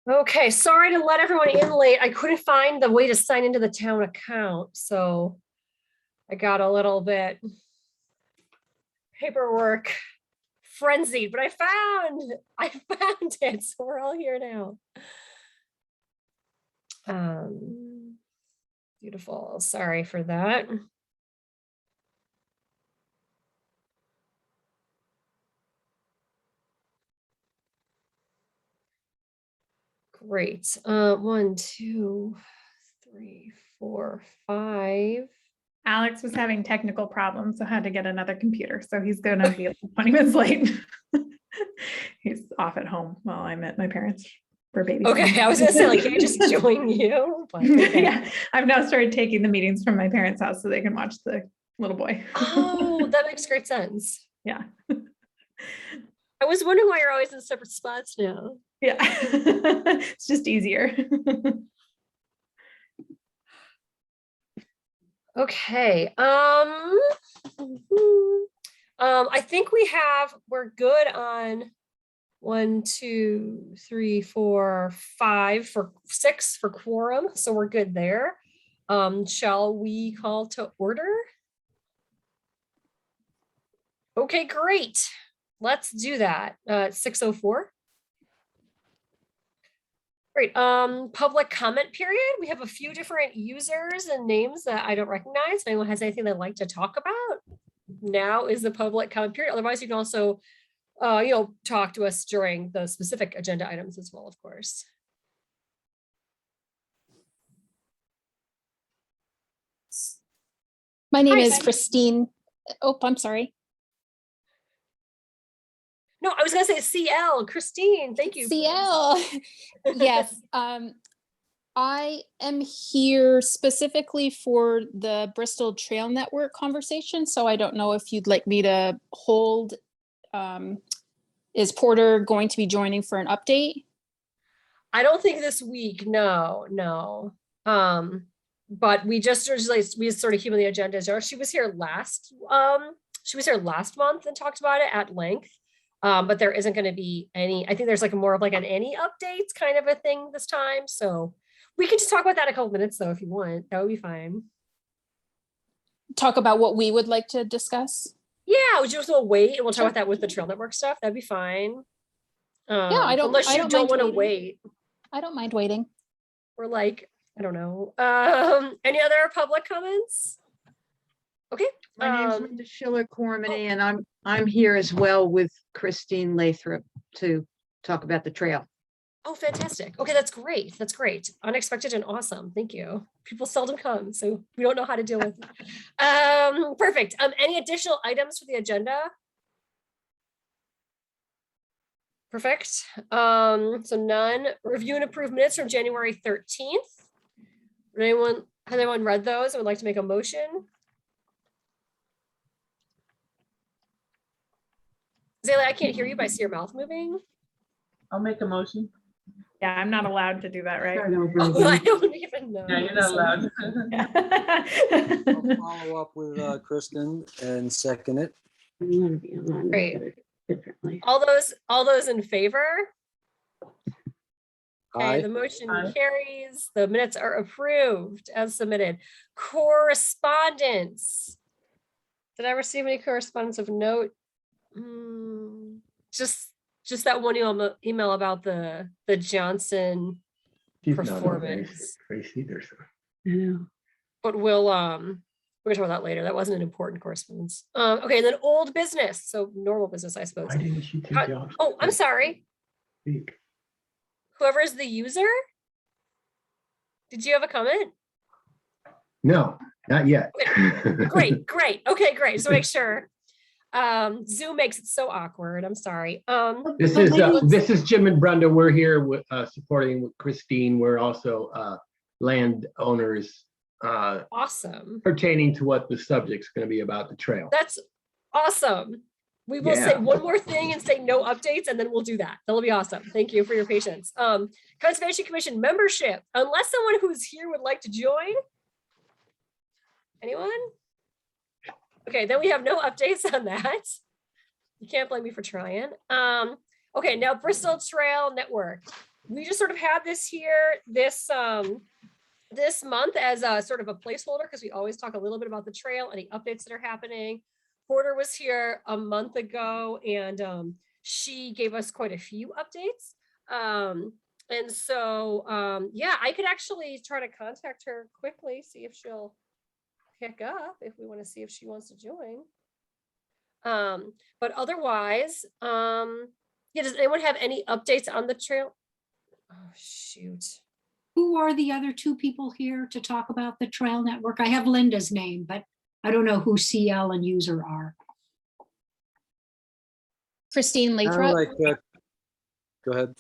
Okay, sorry to let everyone in late. I couldn't find the way to sign into the town account, so I got a little bit paperwork frenzied, but I found it, so we're all here now. Beautiful. Sorry for that. Great. 1, 2, 3, 4, 5. Alex was having technical problems, so had to get another computer. So he's going to be 20 minutes late. He's off at home while I'm at my parents' for baby. Okay, I was gonna say, like, can I just join you? But, okay. Yeah, I've now started taking the meetings from my parents' house so they can watch the little boy. Oh, that makes great sense. Yeah. I was wondering why you're always in separate spots now. Yeah, it's just easier. Okay. I think we're good on 1, 2, 3, 4, 5 for 6 for quorum. So we're good there. Shall we call to order? Okay, great. Let's do that. 6:04. Great. Public comment period. We have a few different users and names that I don't recognize. If anyone has anything they'd like to talk about, now is the public comment period. Otherwise, you can also, talk to us during the specific agenda items as well, of course. My name is Christine. Oh, I'm sorry. No, I was going to say CL, Christine. Thank you. CL. Yes. I am here specifically for the Bristol Trail Network conversation. So I don't know if you'd like me to hold. Is Porter going to be joining for an update? I don't think this week. No. But we just sort of keep on the agenda. She was here last month and talked about it at length. But there isn't going to be any, I think there's like more of like an any updates kind of a thing this time. So we can just talk about that a couple minutes though, if you want. That would be fine. Talk about what we would like to discuss? Yeah, we'll wait and we'll talk about that with the Trail Network stuff. That'd be fine. Yeah, unless you don't want to wait. I don't mind waiting. Or like, I don't know. Any other public comments? Okay. My name is Linda Schiller-Cormany, and I'm here as well with Christine Lathrop to talk about the trail. Oh, fantastic. Okay, that's great. That's great. Unexpected and awesome. Thank you. People seldom come, so we don't know how to deal with it. Perfect. Any additional items for the agenda? Perfect. So none. Review and approve minutes from January 13th. Has anyone read those and would like to make a motion? Zayla, I can't hear you, but I see your mouth moving. I'll make a motion. Yeah, I'm not allowed to do that, right? Oh, I don't even know. Yeah, you're not allowed. I'll follow up with Kristen and second it. Great. All those in favor? Okay, Aye. the motion Aye. carries. The minutes are approved as submitted. Correspondence. Did I receive any correspondence of note? Just that one email about the Johnson performance. But we're gonna talk about that later. That wasn't an important correspondence. Okay, and then old business. So normal business, I suppose. Why didn't you take off? Oh, I'm sorry. Speak. Whoever is the user. Did you have a comment? No, not yet. Great. Okay, great. So make sure. Zoom makes it so awkward. I'm sorry. This is Jim and Brenda. We're here with supporting Christine. We're also landowners awesome. pertaining to what the subject's going to be about the trail. That's awesome. We will say one more thing and say no updates, and then we'll do that. That'll be awesome. Thank you for your patience. Conservation Commission membership. Unless someone who's here would like to join. Anyone? Okay, then we have no updates on that. You can't blame me for trying. Okay, now Bristol Trail Network. we just sort of had this here this month as a sort of a placeholder, because we always talk a little bit about the trail, any updates that are happening. Porter was here a month ago, and she gave us quite a few updates. And so, yeah, I could actually try to contact her quickly, see if she'll pick up, if we want to see if she wants to join. But otherwise, yeah, does anyone have any updates on the trail? Oh, shoot. Who are the other two people here to talk about the trail network? I have Linda's name, but I don't know who CL and user are. Christine Kind of Lathrop. like, go ahead.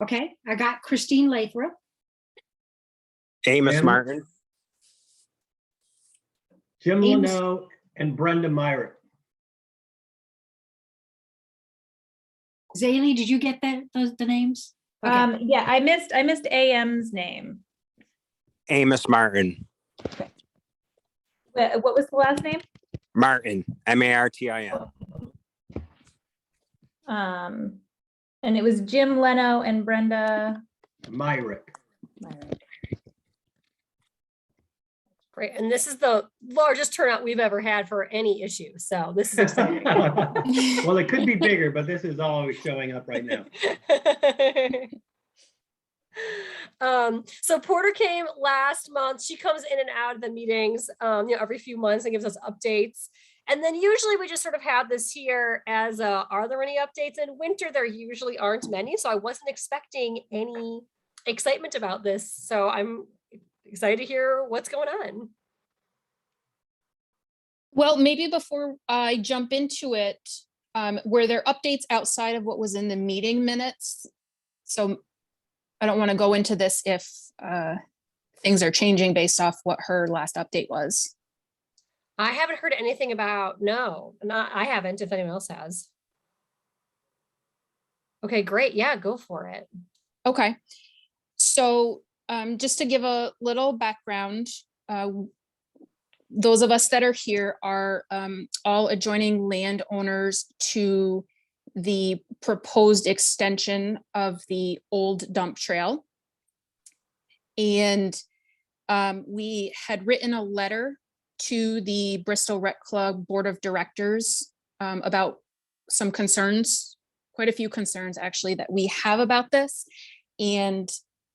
Okay, I got Christine Lathrop. Amos Jim? Martin. Jim Ames. Leno and Brenda Myrick. Zaylee, did you get the names? Okay. Yeah, I missed AM's name. Amos Martin. What was the last name? Martin. Martin. And it was Jim Leno and Brenda. Myrick. Great. And this is the largest turnout we've ever had for any issue. So this is exciting. Well, it could be bigger, but this is always showing up right now. So Porter came last month. She comes in and out of the meetings, every few months and gives us updates. And then usually we just sort of have this here as, are there any updates? In winter, there usually aren't many. So I wasn't expecting any excitement about this. So I'm excited to hear what's going on. Well, maybe before I jump into it, were there updates outside of what was in the meeting minutes? So I don't want to go into this if things are changing based off what her last update was. I haven't heard anything about, no, I haven't, if anyone else has. Okay, great. Yeah, go for it. Okay. So just to give a little background, those of us that are here are all adjoining landowners to the proposed extension of the old dump trail. And we had written a letter to the Bristol Rec Club Board of Directors about some concerns, quite a few concerns actually, that we have about this. And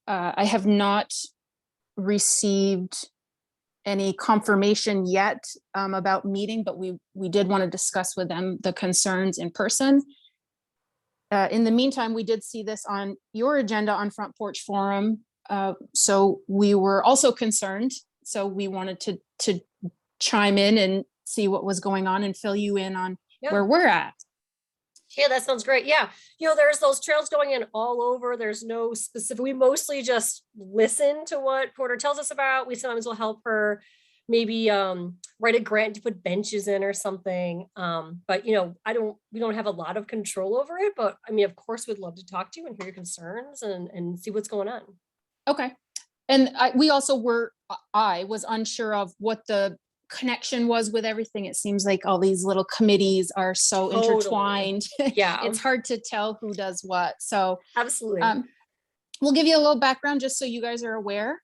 I have not received any confirmation yet about meeting, but we did want to discuss with them the concerns in person. In the meantime, we did see this on your agenda on Front Porch Forum. So we were also concerned. So we wanted to chime in and see what was going on and fill you in on where we're at. Yeah, that sounds great. Yeah. There's those trails going in all over. There's no specific, we mostly just listen to what Porter tells us about. We sometimes will help her maybe write a grant to put benches in or something. But we don't have a lot of control over it, but I mean, of course, we'd love to talk to you and hear your concerns and see what's going on. Okay. And I was unsure of what the connection was with everything. It seems like all these little committees are so intertwined. Yeah. It's hard to tell who does what. So absolutely. We'll give you a little background just so you guys are aware.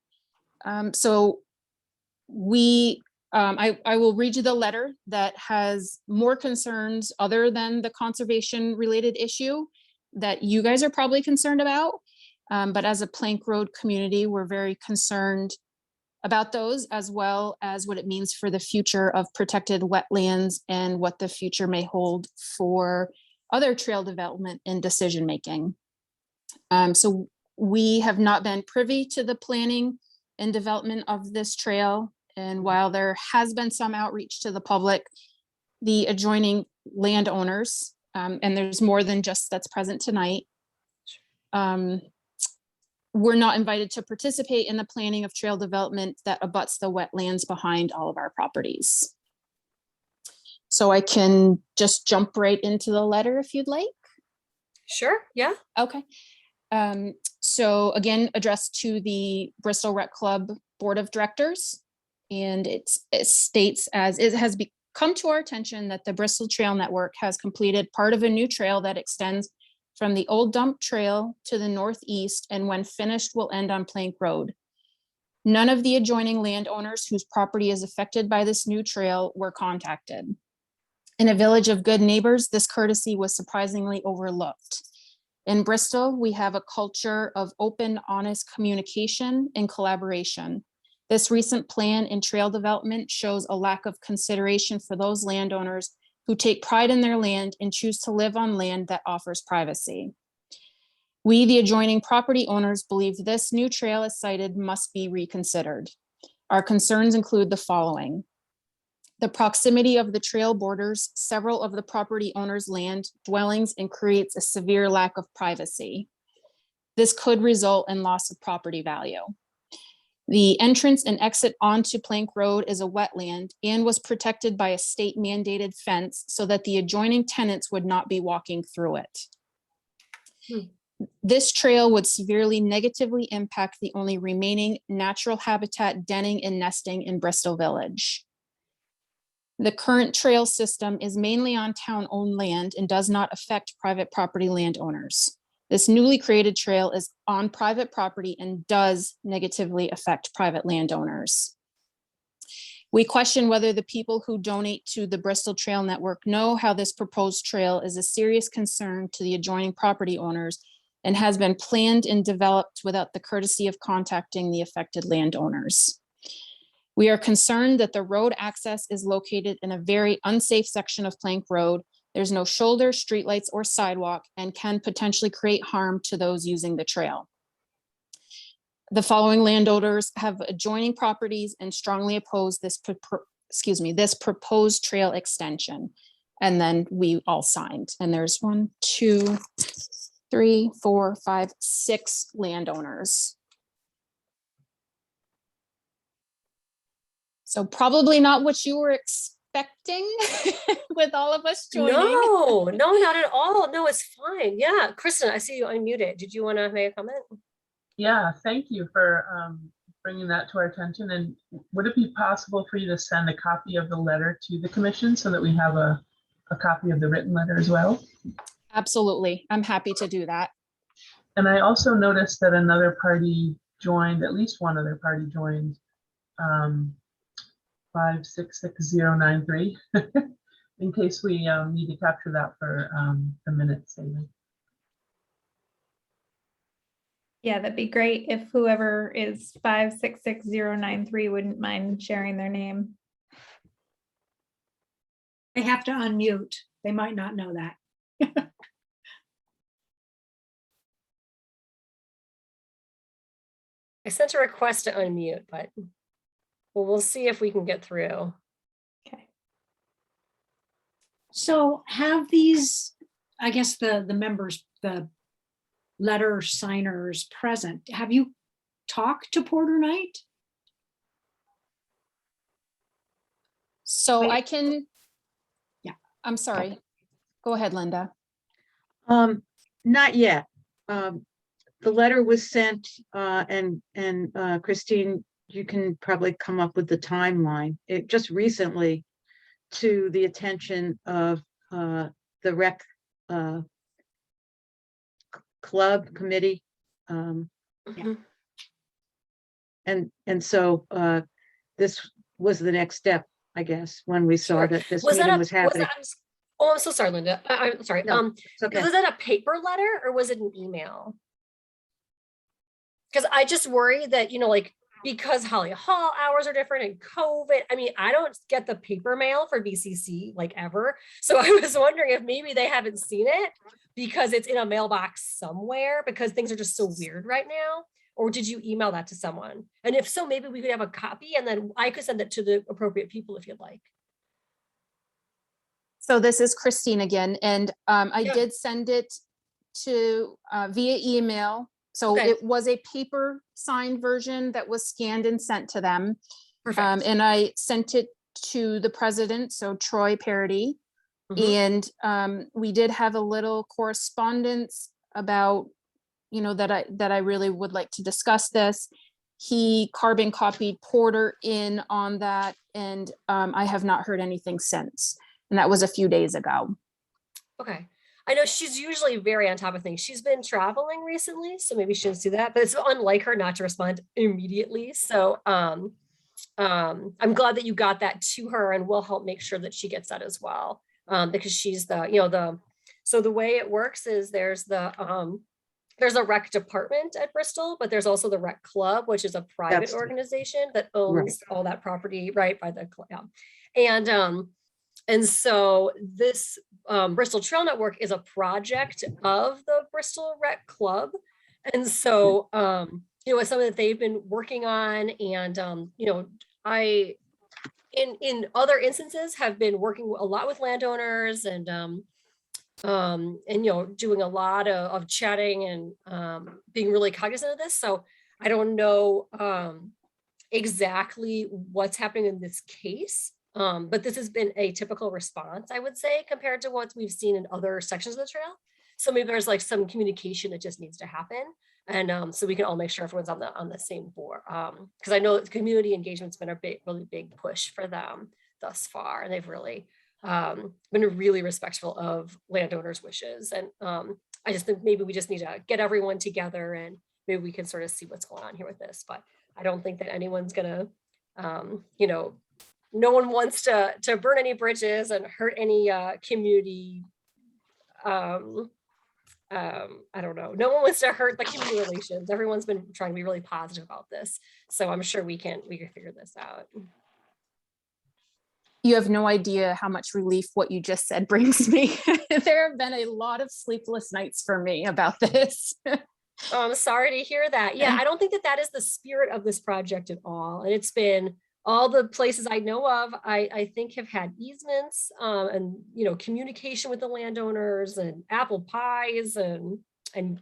So I will read you the letter that has more concerns other than the conservation related issue that you guys are probably concerned about. But as a Plank Road community, we're very concerned about those, as well as what it means for the future of protected wetlands and what the future may hold for other trail development and decision making. So we have not been privy to the planning and development of this trail. And while there has been some outreach to the public, the adjoining landowners, and there's more than just that's present tonight, we're not invited to participate in the planning of trail development that abuts the wetlands behind all of our properties. So I can just jump right into the letter if you'd like. Sure, yeah. Okay. So again, addressed to the Bristol Rec Club Board of Directors. And it states as it has come to our attention that the Bristol Trail Network has completed part of a new trail that extends from the old dump trail to the northeast, and when finished will end on Plank Road. None of the adjoining landowners whose property is affected by this new trail were contacted. In a village of good neighbors, this courtesy was surprisingly overlooked. In Bristol, we have a culture of open, honest communication and collaboration. This recent plan in trail development shows a lack of consideration for those landowners who take pride in their land and choose to live on land that offers privacy. We, the adjoining property owners, believe this new trail as cited must be reconsidered. Our concerns include the following: the proximity of the trail borders several of the property owners' land dwellings and creates a severe lack of privacy. This could result in loss of property value. The entrance and exit onto Plank Road is a wetland and was protected by a state mandated fence so that the adjoining tenants would not be walking through it. This trail would severely negatively impact the only remaining natural habitat denning and nesting in Bristol Village. The current trail system is mainly on town-owned land and does not affect private property landowners. This newly created trail is on private property and does negatively affect private landowners. We question whether the people who donate to the Bristol Trail Network know how this proposed trail is a serious concern to the adjoining property owners and has been planned and developed without the courtesy of contacting the affected landowners. We are concerned that the road access is located in a very unsafe section of Plank Road. There's no shoulder, streetlights, or sidewalk, and can potentially create harm to those using the trail. The following landowners have adjoining properties and strongly oppose this proposed trail extension. And then we all signed, and there's 1, 2, 3, 4, 5, 6 landowners. So probably not what you were expecting with all of us joining. No, not at all. No, it's fine. Yeah, Kristen, I see you unmuted. Did you want to make a comment? Yeah, thank you for bringing that to our attention. And would it be possible for you to send a copy of the letter to the commission so that we have a copy of the written letter as well? Absolutely. I'm happy to do that. And I also noticed that another party joined, at least one other party joined 566093 in case we need to capture that for the minutes. Yeah, that'd be great if whoever is 566093 wouldn't mind sharing their name. They have to unmute. They might not know that. I sent a request to unmute, but we'll see if we can get through. Okay. So have these, I guess the members, the letter signers present, have you talked to Porter Knight? So Wait. I can, Yeah. I'm sorry. Go ahead, Linda. Not yet. The letter was sent, and Christine, you can probably come up with the timeline. It just recently to the attention of the rec club committee. Mhm. And so this was the next step, I guess, when we saw Sure. that this Was that meeting a, was happening. oh, I'm so sorry, Linda. I'm sorry. No, it's okay. Was that a paper letter or was it an email? Because I just worry that, like, because Holly Hall hours are different and COVID, I mean, I don't get the paper mail for BCC like ever. So I was wondering if maybe they haven't seen it because it's in a mailbox somewhere because things are just so weird right now. Or did you email that to someone? And if so, maybe we could have a copy and then I could send it to the appropriate people if you'd like. So this is Christine again, and I Yeah. did send it to via email. So Okay. it was a paper signed version that was scanned and sent to them. Perfect. And I sent it to the president, so Troy Parody. Mhm. And we did have a little correspondence about, that I really would like to discuss this. He carbon copied Porter in on that, and I have not heard anything since. And that was a few days ago. Okay. I know she's usually very on top of things. She's been traveling recently, so maybe she didn't see that, but it's unlike her not to respond immediately. So I'm glad that you got that to her, and we'll help make sure that she gets that as well. Because she's so the way it works is there's a rec department at Bristol, but there's also the rec club, which is a private That's- organization that owns all that property, right, by the club. And so this Bristol Trail Network is a project of the Bristol Rec Club. And so, it's something that they've been working on. And, I, in other instances, have been working a lot with landowners and doing a lot of chatting and being really cognizant of this. So I don't know exactly what's happening in this case. But this has been a typical response, I would say, compared to what we've seen in other sections of the trail. So maybe there's like some communication that just needs to happen. And so we can all make sure everyone's on the same board. Because I know community engagement's been a really big push for them thus far. And they've really been really respectful of landowners' wishes. And I just think maybe we just need to get everyone together and maybe we can sort of see what's going on here with this. But I don't think that anyone's gonna, no one wants to burn any bridges and hurt any community. I don't know. No one wants to hurt the community relations. Everyone's been trying to be really positive about this. So I'm sure we can figure this out. You have no idea how much relief what you just said brings me. There have been a lot of sleepless nights for me about this. Oh, I'm sorry to hear that. Yeah, I don't think that is the spirit of this project at all. And it's been all the places I know of, I think have had easements and, communication with the landowners and apple pies and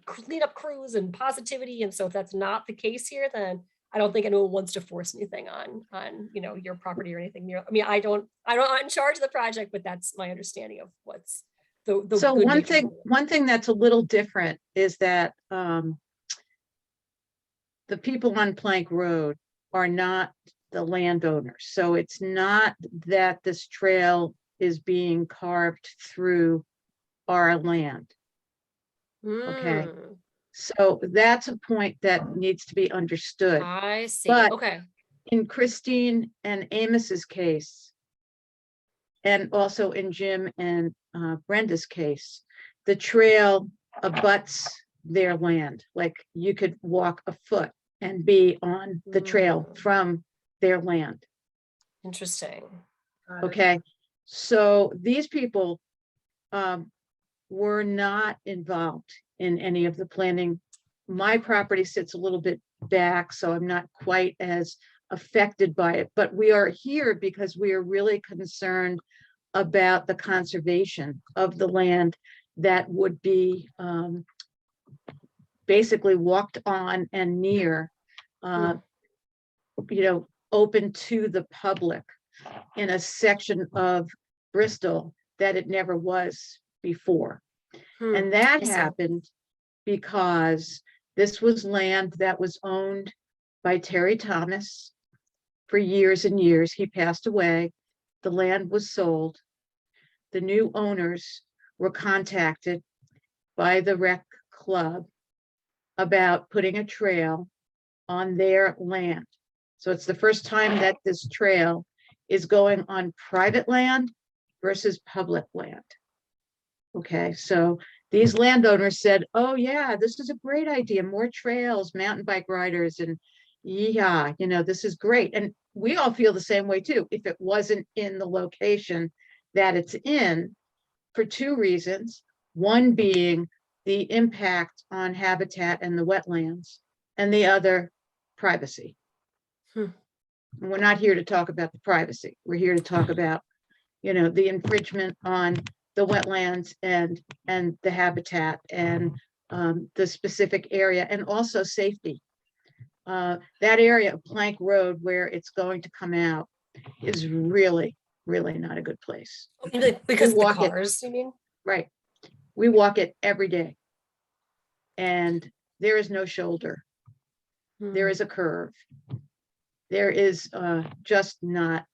cleanup crews and positivity. And so if that's not the case here, then I don't think anyone wants to force anything on your property or anything. I'm not in charge of the project, but that's my understanding of what's the So good one nature of it. one thing that's a little different is that the people on Plank Road are not the landowners. So it's not that this trail is being carved through our land. Okay. Mm, So that's a point that needs to be understood. I see. But- Okay. In Christine and Amos's case, and also in Jim and Brenda's case, the trail abuts their land. Like you could walk a foot and be on the trail from their land. Interesting. Got it. Okay, so these people were not involved in any of the planning. My property sits a little bit back, so I'm not quite as affected by it, but we are here because we are really concerned about the conservation of the land that would be basically walked on and near, open to the public in a section of Bristol that it never was before. And that I see. happened because this was land that was owned by Terry Thomas for years and years. He passed away. The land was sold. The new owners were contacted by the rec club about putting a trail on their land. So it's the first time that this trail is going on private land versus public land. Okay, so these landowners said, oh yeah, this is a great idea, more trails, mountain bike riders, and yeah, this is great. And we all feel the same way too, if it wasn't in the location that it's in, for two reasons. One being the impact on habitat and the wetlands, and the other, privacy. And we're not here to talk about the privacy. We're here to talk about, the infringement on the wetlands and the habitat and the specific area, and also safety. That area of Plank Road where it's going to come out is really, really not a good place. Because of the walk it. cars, you mean? Right. We walk it every day. And there is no shoulder. there is a curve. There is just not,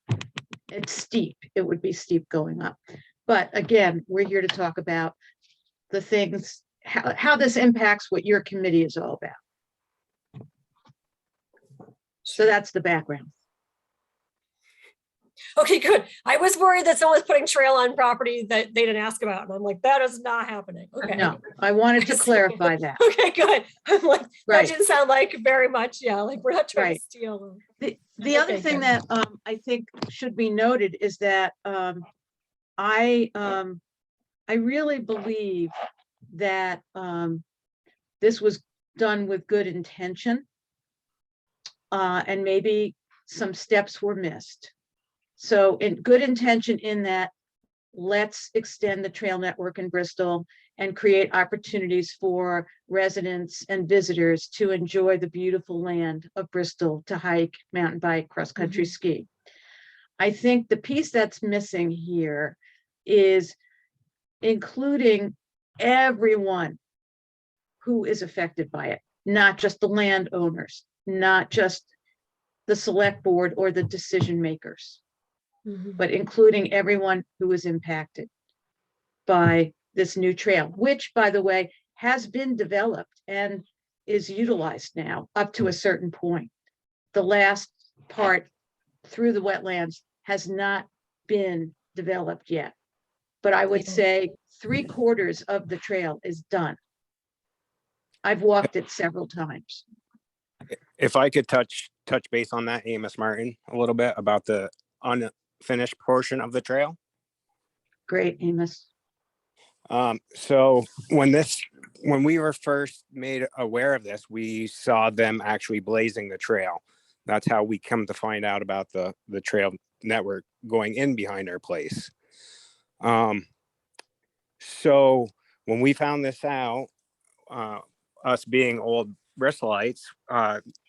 it's steep. It would be steep going up. But again, we're here to talk about the things, how this impacts what your committee is all about. So that's the background. Okay, good. I was worried that someone was putting trail on property that they didn't ask about. And I'm like, that is not happening. Okay. No, I wanted to clarify that. Okay, good. I'm like, that Right. didn't sound like very much. Yeah, like we're not trying Right. to steal. The other Okay, thing good. that I think should be noted is that I really believe that this was done with good intention, and maybe some steps were missed. So in good intention in that, let's extend the trail network in Bristol and create opportunities for residents and visitors to enjoy the beautiful land of Bristol, to hike, mountain bike, cross-country ski. I think the piece that's missing here is including everyone who is affected by it, not just the landowners, not just the select board or the decision makers, but including everyone who is impacted by this new trail, which, by the way, has been developed and is utilized now up to a certain point. The last part through the wetlands has not been developed yet, but I would say 3/4 of the trail is done. I've walked it several times. If I could touch base on that, Amos Martin, a little bit about the unfinished portion of the trail. Great, Amos. So when we were first made aware of this, we saw them actually blazing the trail. That's how we come to find out about the trail network going in behind our place. So when we found this out, us being old Bristolites,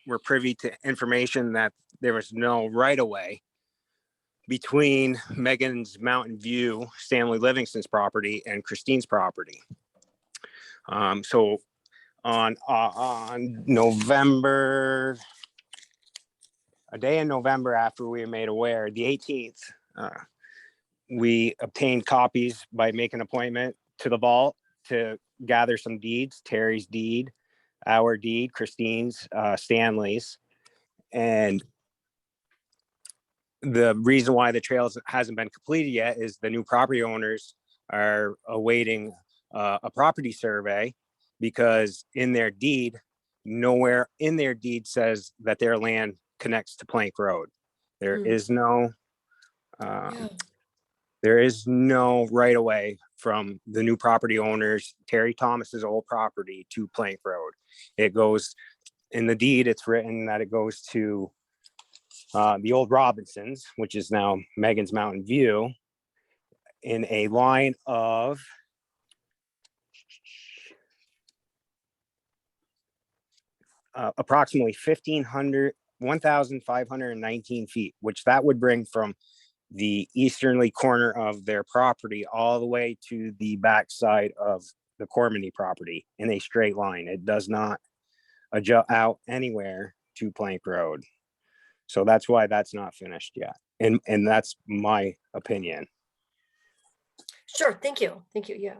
were privy to information that there was no right of way between Megan's Mountain View, Stanley Livingston's property, and Christine's property. So on November, a day in November after we were made aware, the 18th, we obtained copies by making an appointment to the vault to gather some deeds, Terry's deed, our deed, Christine's, Stanley's. And the reason why the trail hasn't been completed yet is the new property owners are awaiting a property survey, because in their deed, nowhere in their deed says that their land connects to Plank Road. There is no there is no right of way from the new property owners, Terry Thomas's old property, to Plank Road. It goes in the deed, it's written that it goes to the old Robinsons, which is now Megan's Mountain View, in a line of approximately 1,519 feet, which that would bring from the easternly corner of their property all the way to the backside of the Cormany property in a straight line. It does not adjust out anywhere to Plank Road. So that's why that's not finished yet. And that's my opinion. Sure. Thank you. Thank you. Yeah.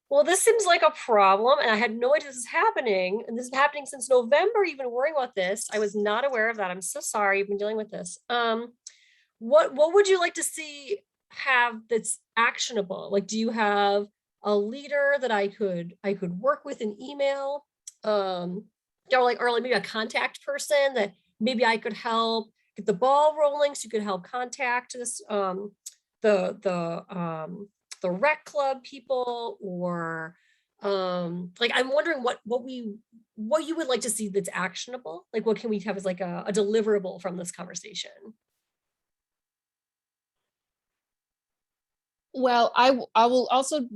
Well, this seems like a problem, and I had no idea this is happening. And this is happening since November, even worrying about this. I was not aware of that. I'm so sorry you've been dealing with this. What would you like to see have that's actionable? Like, do you have a leader that I could work with in email? Or like maybe a contact person that maybe I could help get the ball rolling, so you could help contact this the rec club people, or like, I'm wondering what you would like to see that's actionable. Like, what can we have as like a deliverable from this conversation? Well, I will also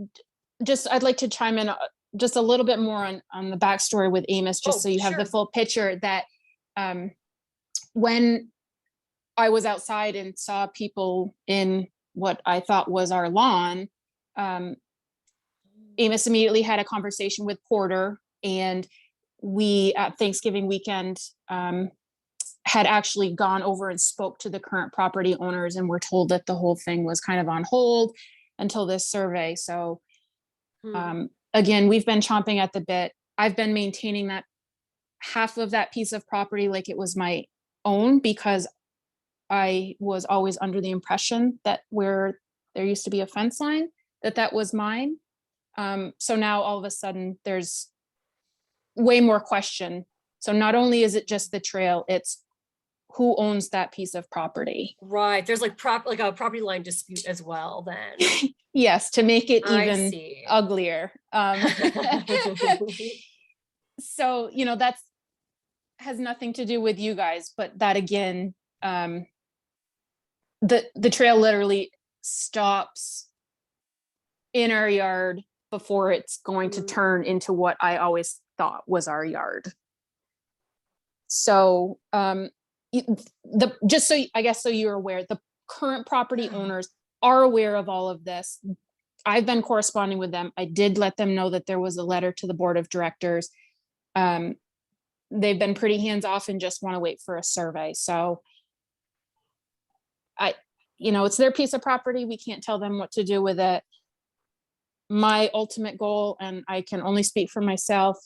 I'd like to chime in just a little bit more on the backstory with Amos, just so you have the full picture. That when I was outside and saw people in what I thought was our lawn, Amos immediately had a conversation with Porter, and we at Thanksgiving weekend had actually gone over and spoke to the current property owners, and were told that the whole thing was kind of on hold until this survey. So again, we've been chomping at the bit. I've been maintaining that half of that piece of property like it was my own, because I was always under the impression that where there used to be a fence line, that was mine. So now all of a sudden there's way more question. So not only is it just the trail, it's who owns that piece of property. Right. There's like a property line dispute as well then. Yes, to make it I even see. uglier. So, that's has nothing to do with you guys, but that again, the trail literally stops in our yard before it's going to turn into what I always thought was our yard. So, just so I guess so you're aware, the current property owners are aware of all of this. I've been corresponding with them. I did let them know that there was a letter to the board of directors. They've been pretty hands off and just want to wait for a survey. So it's their piece of property. We can't tell them what to do with it. My ultimate goal, and I can only speak for myself,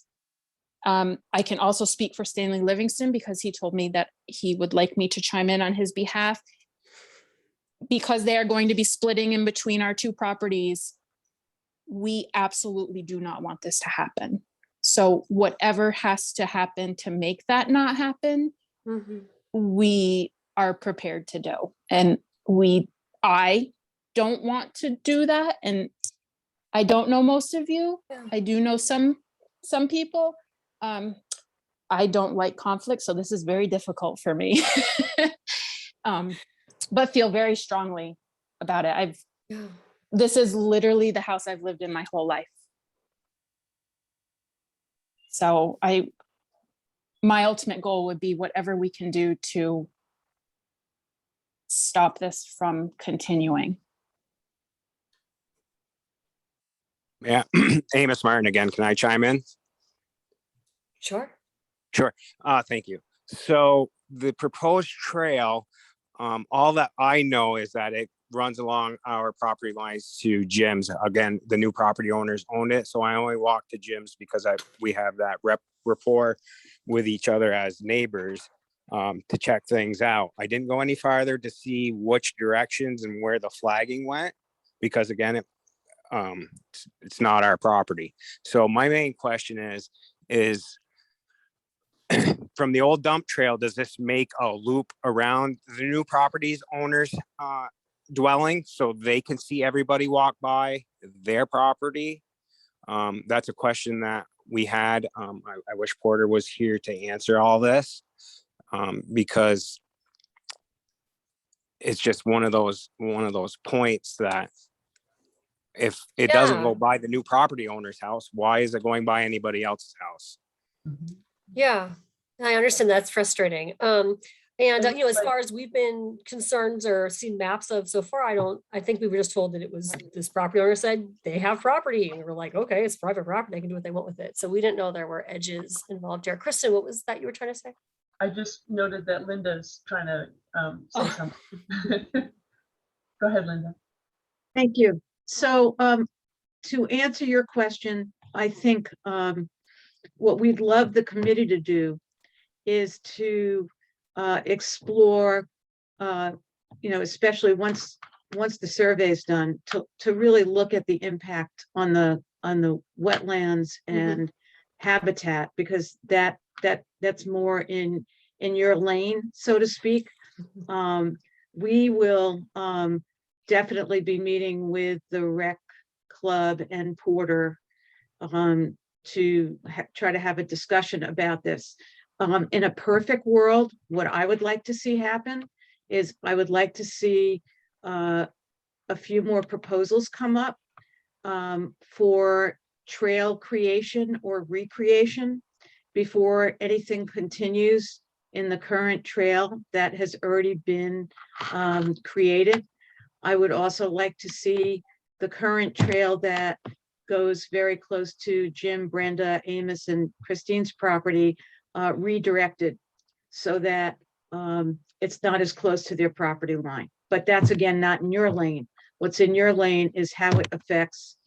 I can also speak for Stanley Livingston, because he told me that he would like me to chime in on his behalf, because they are going to be splitting in between our two properties. We absolutely do not want this to happen. So whatever has to happen to make that not happen, we are prepared to do. And I don't want to do that. And I don't know most of you. Yeah. I do know some people. I don't like conflict, so this is very difficult for me. But feel very strongly about it. This is literally the house I've lived in my whole life. So my ultimate goal would be whatever we can do to stop this from continuing. Yeah, Amos Martin again. Can I chime in? Sure. Thank you. So the proposed trail, all that I know is that it runs along our property lines to Jim's. Again, the new property owners own it, so I only walk to Jim's because we have that rapport with each other as neighbors to check things out. I didn't go any farther to see which directions and where the flagging went, because again, it's not our property. So my main question is from the old dump trail, does this make a loop around the new properties owners dwelling so they can see everybody walk by their property? That's a question that we had. I wish Porter was here to answer all this, because it's just one of those points that if it doesn't go by the new property owner's house, why is it going by anybody else's house? Yeah, I understand that's frustrating. As far as we've been concerned or seen maps of so far, I think we were just told that it was this property owner said they have property, and we're like, okay, it's private property, they can do what they want with it. So we didn't know there were edges involved here. Kristen, what was that you were trying to say? I just noted that Linda's trying to say something. Go ahead, Linda. Thank you. So to answer your question, I think what we'd love the committee to do is to explore, especially once the survey is done, to really look at the impact on the wetlands and habitat, because that's more in your lane, so to speak. We will definitely be meeting with the rec club and Porter to try to have a discussion about this. In a perfect world, what I would like to see happen is I would like to see a few more proposals come up for trail creation or recreation before anything continues in the current trail that has already been created. I would also like to see the current trail that goes very close to Jim, Brenda, Amos, and Christine's property, redirected so that it's not as close to their property line. But that's again, not in your lane. What's in your lane is how it affects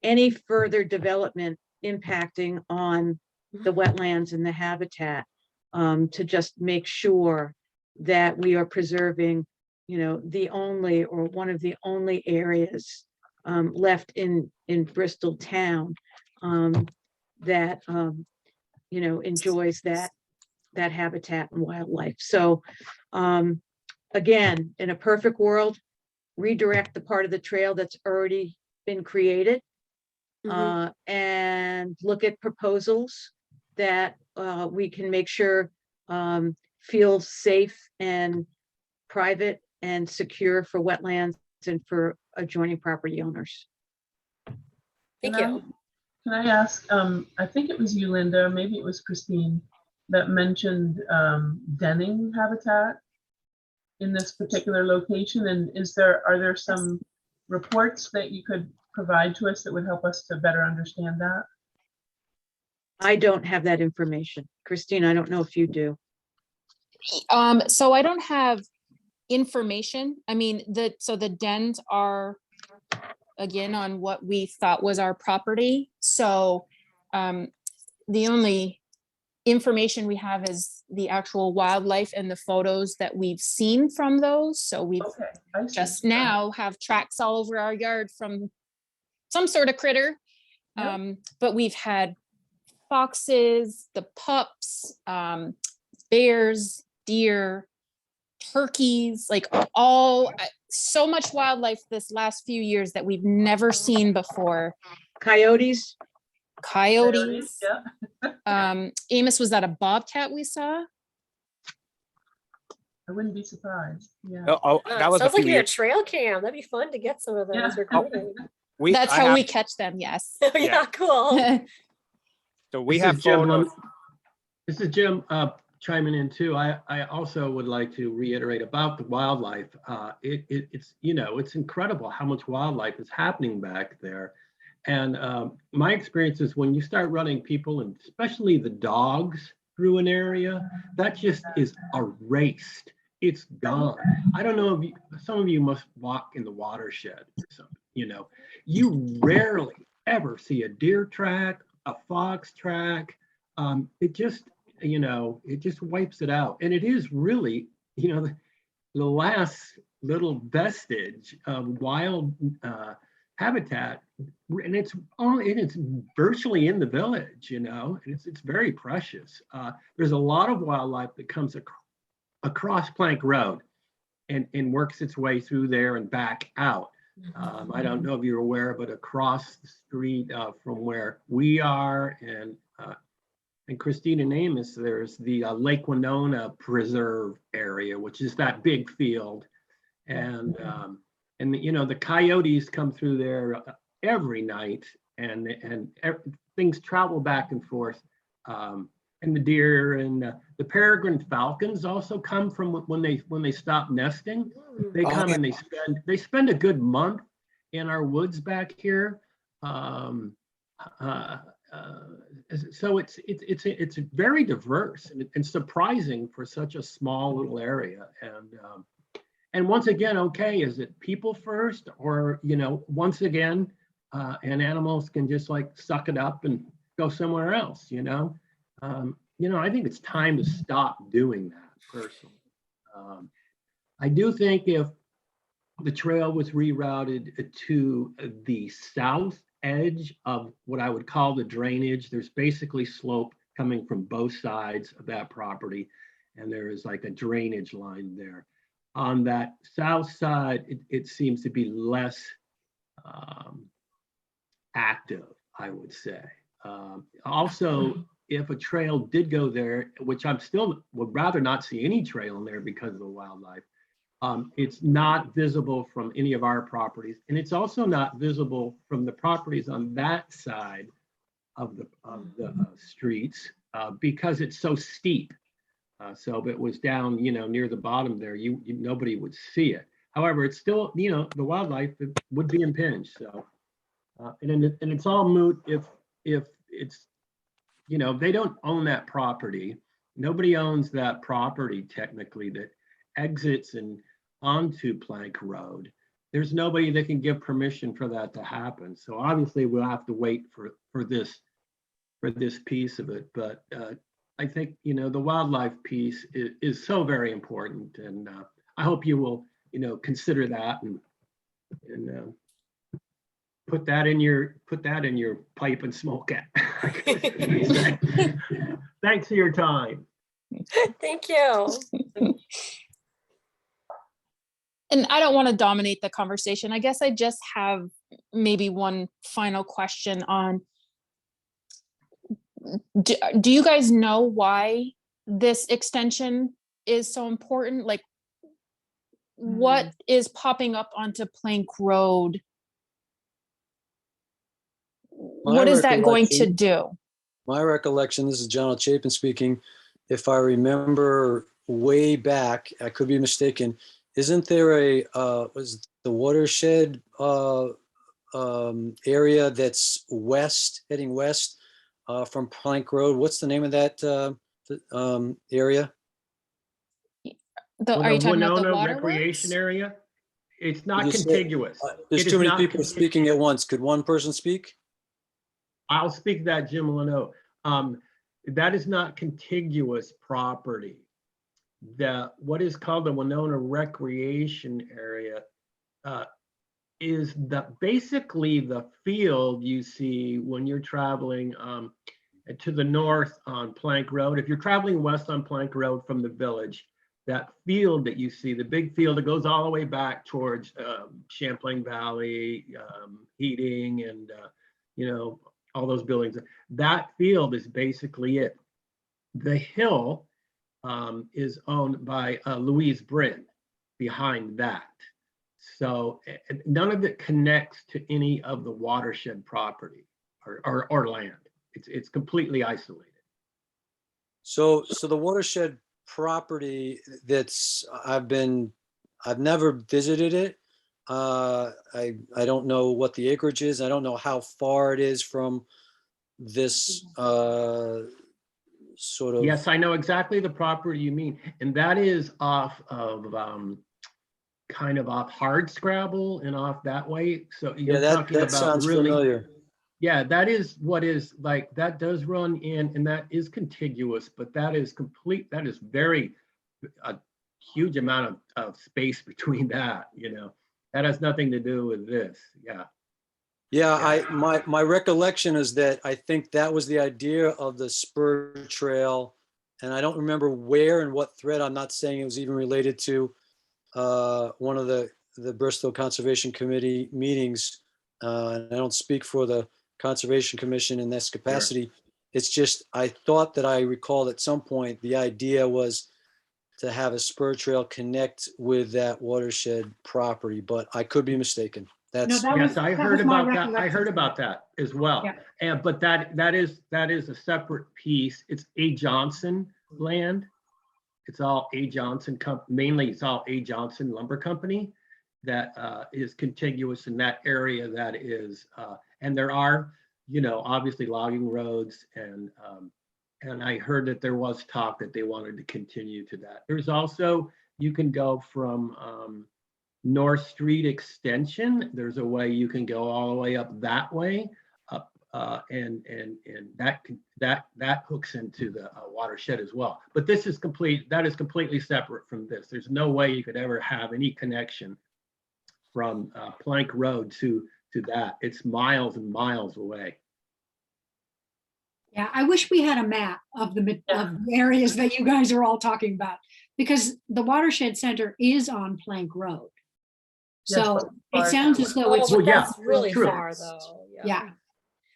any further development impacting on the wetlands and the habitat, to just make sure that we are preserving, the only or one of the only areas left in Bristol town that enjoys that habitat and wildlife. So again, in a perfect world, redirect the part of the trail that's already been created, and look at proposals that we can make sure feel safe and private and secure for wetlands and for adjoining property owners. Thank Can you. Can I ask, I think it was you, Linda, maybe it was Christine, that mentioned denning habitat in this particular location. And are there some reports that you could provide to us that would help us to better understand that? I don't have that information. Christine, I don't know if you do. So I don't have information. I mean, so the dens are again on what we thought was our property. So the only information we have is the actual wildlife and the photos that we've seen from those. So we've Okay, I see. just now have tracks all over our yard from some sort of critter. Yep. But we've had foxes, the pups, bears, deer, turkeys, like so much wildlife this last few years that we've never seen before. Coyotes? Coyotes. Yeah, Amos, was that a bobcat we saw? I wouldn't be surprised. Yeah. Uh, That was a Sounds like few we a years. trail cam. That'd be fun to get some of those Yeah. recorded. That's how we catch them, yes. Yeah, cool. So we This have is Jim. photos. This is Jim chiming in too. I also would like to reiterate about the wildlife. It's it's incredible how much wildlife is happening back there. And my experience is when you start running people, and especially the dogs, through an area, that just is erased. It's gone. I don't know if some of you must walk in the watershed. So, you rarely ever see a deer track, a fox track. It just wipes it out. And it is really, the last little vestige of wild habitat, and it's virtually in the village, it's very precious. There's a lot of wildlife that comes across Plank Road and works its way through there and back out. I don't know if you're aware, but across the street from where we are and Christine and Amos, there's the Lake Winona Preserve area, which is that big field. And the coyotes come through there every night, and things travel back and forth. And the deer and the peregrine falcons also come from when they stop nesting. They come and they spend a good month in our woods back here. So it's very diverse and surprising for such a small little area. And once again, okay, is it people first, or once again, and animals can just like suck it up and go somewhere else? I think it's time to stop doing that personally. I do think if the trail was rerouted to the south edge of what I would call the drainage, there's basically slope coming from both sides of that property, and there is like a drainage line there. On that south side, it seems to be less active, I would say. Also, if a trail did go there, which I'm still would rather not see any trail in there because of the wildlife, it's not visible from any of our properties, and it's also not visible from the properties on that side of the streets because it's so steep. So if it was down, near the bottom there, nobody would see it. However, it's still, the wildlife would be impinged. So And it's all moot if it's, you know, they don't own that property. Nobody owns that property technically that exits and onto Plank Road. There's nobody that can give permission for that to happen. So obviously we'll have to wait for this piece of it. But I think, you know, the wildlife piece is so very important, and I hope you will, you know, consider that and put that in your pipe and smoke it. Thanks for your time. Thank you. And I don't want to dominate the conversation. I guess I just have maybe one final question on, do you guys know why this extension is so important? Like, what is popping up onto Plank Road? What is that going to do? My recollection, this is John L. Chapin speaking. If I remember way back, I could be mistaken, isn't there a, was the watershed area that's west, heading west from Plank Road? What's the name of that area? Are you talking about the Winona waterworks? Recreation Area? It's not You said- contiguous. There's It is too many not people speaking at once. Could one person speak? I'll speak to that, Jim Leno. That is not contiguous property. What is called the Winona Recreation Area is basically the field you see when you're traveling to the north on Plank Road. If you're traveling west on Plank Road from the village, that field that you see, the big field that goes all the way back towards Champlain Valley, heating, and you know, all those buildings, that field is basically it. The hill is owned by Louise Bryn behind that. So none of it connects to any of the watershed property or land. It's completely isolated. So the watershed property that's, I've never visited it. I don't know what the acreage is. I don't know how far it is from this sort of. Yes, I know exactly the property you mean. And that is off of kind of off Hardscrabble and off that way. So you're talking that about sounds really familiar. Yeah, that is what is like, that does run in, and that is contiguous, but that is very, a huge amount of space between that, you know. That has nothing to do with this, yeah. Yeah, my recollection is that I think that was the idea of the spur trail, and I don't remember where and what thread. I'm not saying it was even related to one of the Bristol Conservation Committee meetings. And I don't speak for the Conservation Commission in this capacity. Sure. It's just, I thought that I recalled at some point the idea was to have a spur trail connect with that watershed property, but I could be mistaken. That's yes, I heard about that. I heard about that as well. Yeah. And but that is a separate piece. It's A. Johnson land. It's all A. Johnson mainly it's all A. Johnson Lumber Company that is contiguous in that area. That is, and there are, you know, obviously logging roads, and I heard that there was talk that they wanted to continue to that. There's also, you can go from North Street Extension. There's a way you can go all the way up that way, up and that hooks into the watershed as well. But this is that is completely separate from this. There's no way you could ever have any connection from Plank Road to that. It's miles and miles away. Yeah, I wish we had a map of the areas that you guys are all talking about, because the watershed center is on Plank Road. So it sounds as though it's that's really far though. Yeah.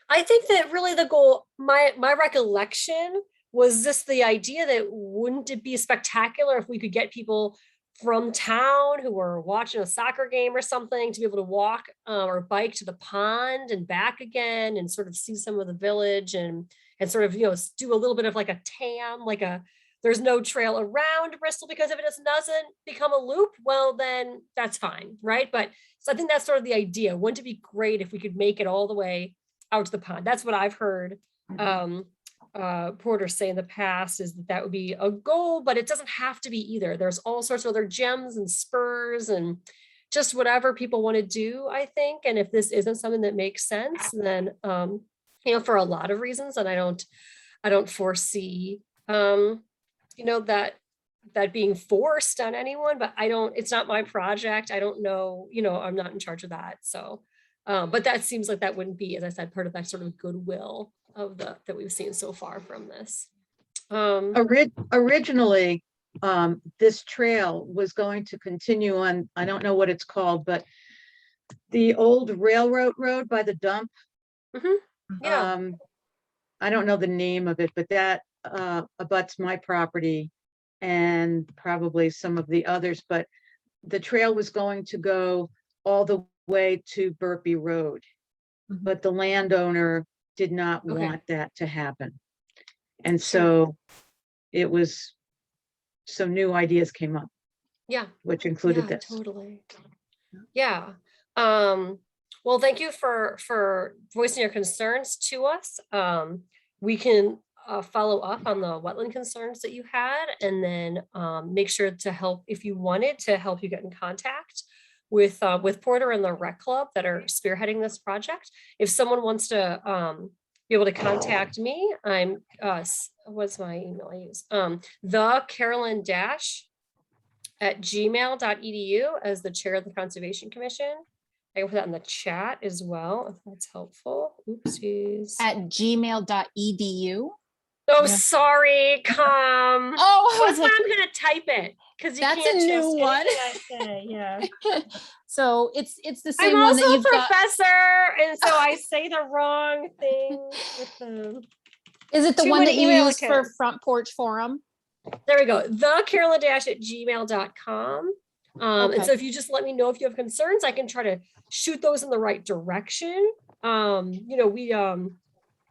I think that really the goal, my recollection was just the idea that wouldn't it be spectacular if we could get people from town who were watching a soccer game or something to be able to walk or bike to the pond and back again and sort of see some of the village and sort of, you know, do a little bit of like a tan, like there's no trail around Bristol because if it just doesn't become a loop, well, then that's fine, right? But so I think that's sort of the idea. Wouldn't it be great if we could make it all the way out to the pond? That's what I've heard Porter say in the past, is that would be a goal, but it doesn't have to be either. There's all sorts of other gems and spurs and just whatever people want to do, I think. And if this isn't something that makes sense, then for a lot of reasons, and I don't foresee that being forced on anyone, but it's not my project. I don't know, I'm not in charge of that. So but that seems like that wouldn't be, as I said, part of that sort of goodwill of that we've seen so far from this. Originally, this trail was going to continue on, I don't know what it's called, but the old railroad road by the dump. Yeah. I don't know the name of it, but that abuts my property and probably some of the others, but the trail was going to go all the way to Burpee Road, but the landowner did not want that to happen. And so some new ideas came up. Yeah. Which included this. Totally. Yeah. Well, thank you for voicing your concerns to us. We can follow up on the wetland concerns that you had, and then make sure to help, if you wanted to help you get in contact with Porter and the Rec Club that are spearheading this project. If someone wants to be able to contact me, I'm what's my email I use? The Carolyn @gmail.edu as the chair of the Conservation Commission. I can put that in the chat as well, if that's helpful. Oopsies. @gmail.edu. Oh, Yeah. sorry, come. Oh, That's why I'm gonna type it, because That's can't a new just one. anything I say, yeah. So it's the same I'm one that also a you've got. professor, and so I say the wrong thing with the. Is it the too one that many you email use for accounts. Front Porch Forum? There we go. The Carolyn @gmail.com. And Okay. so if you just let me know if you have concerns, I can try to shoot those in the right direction. I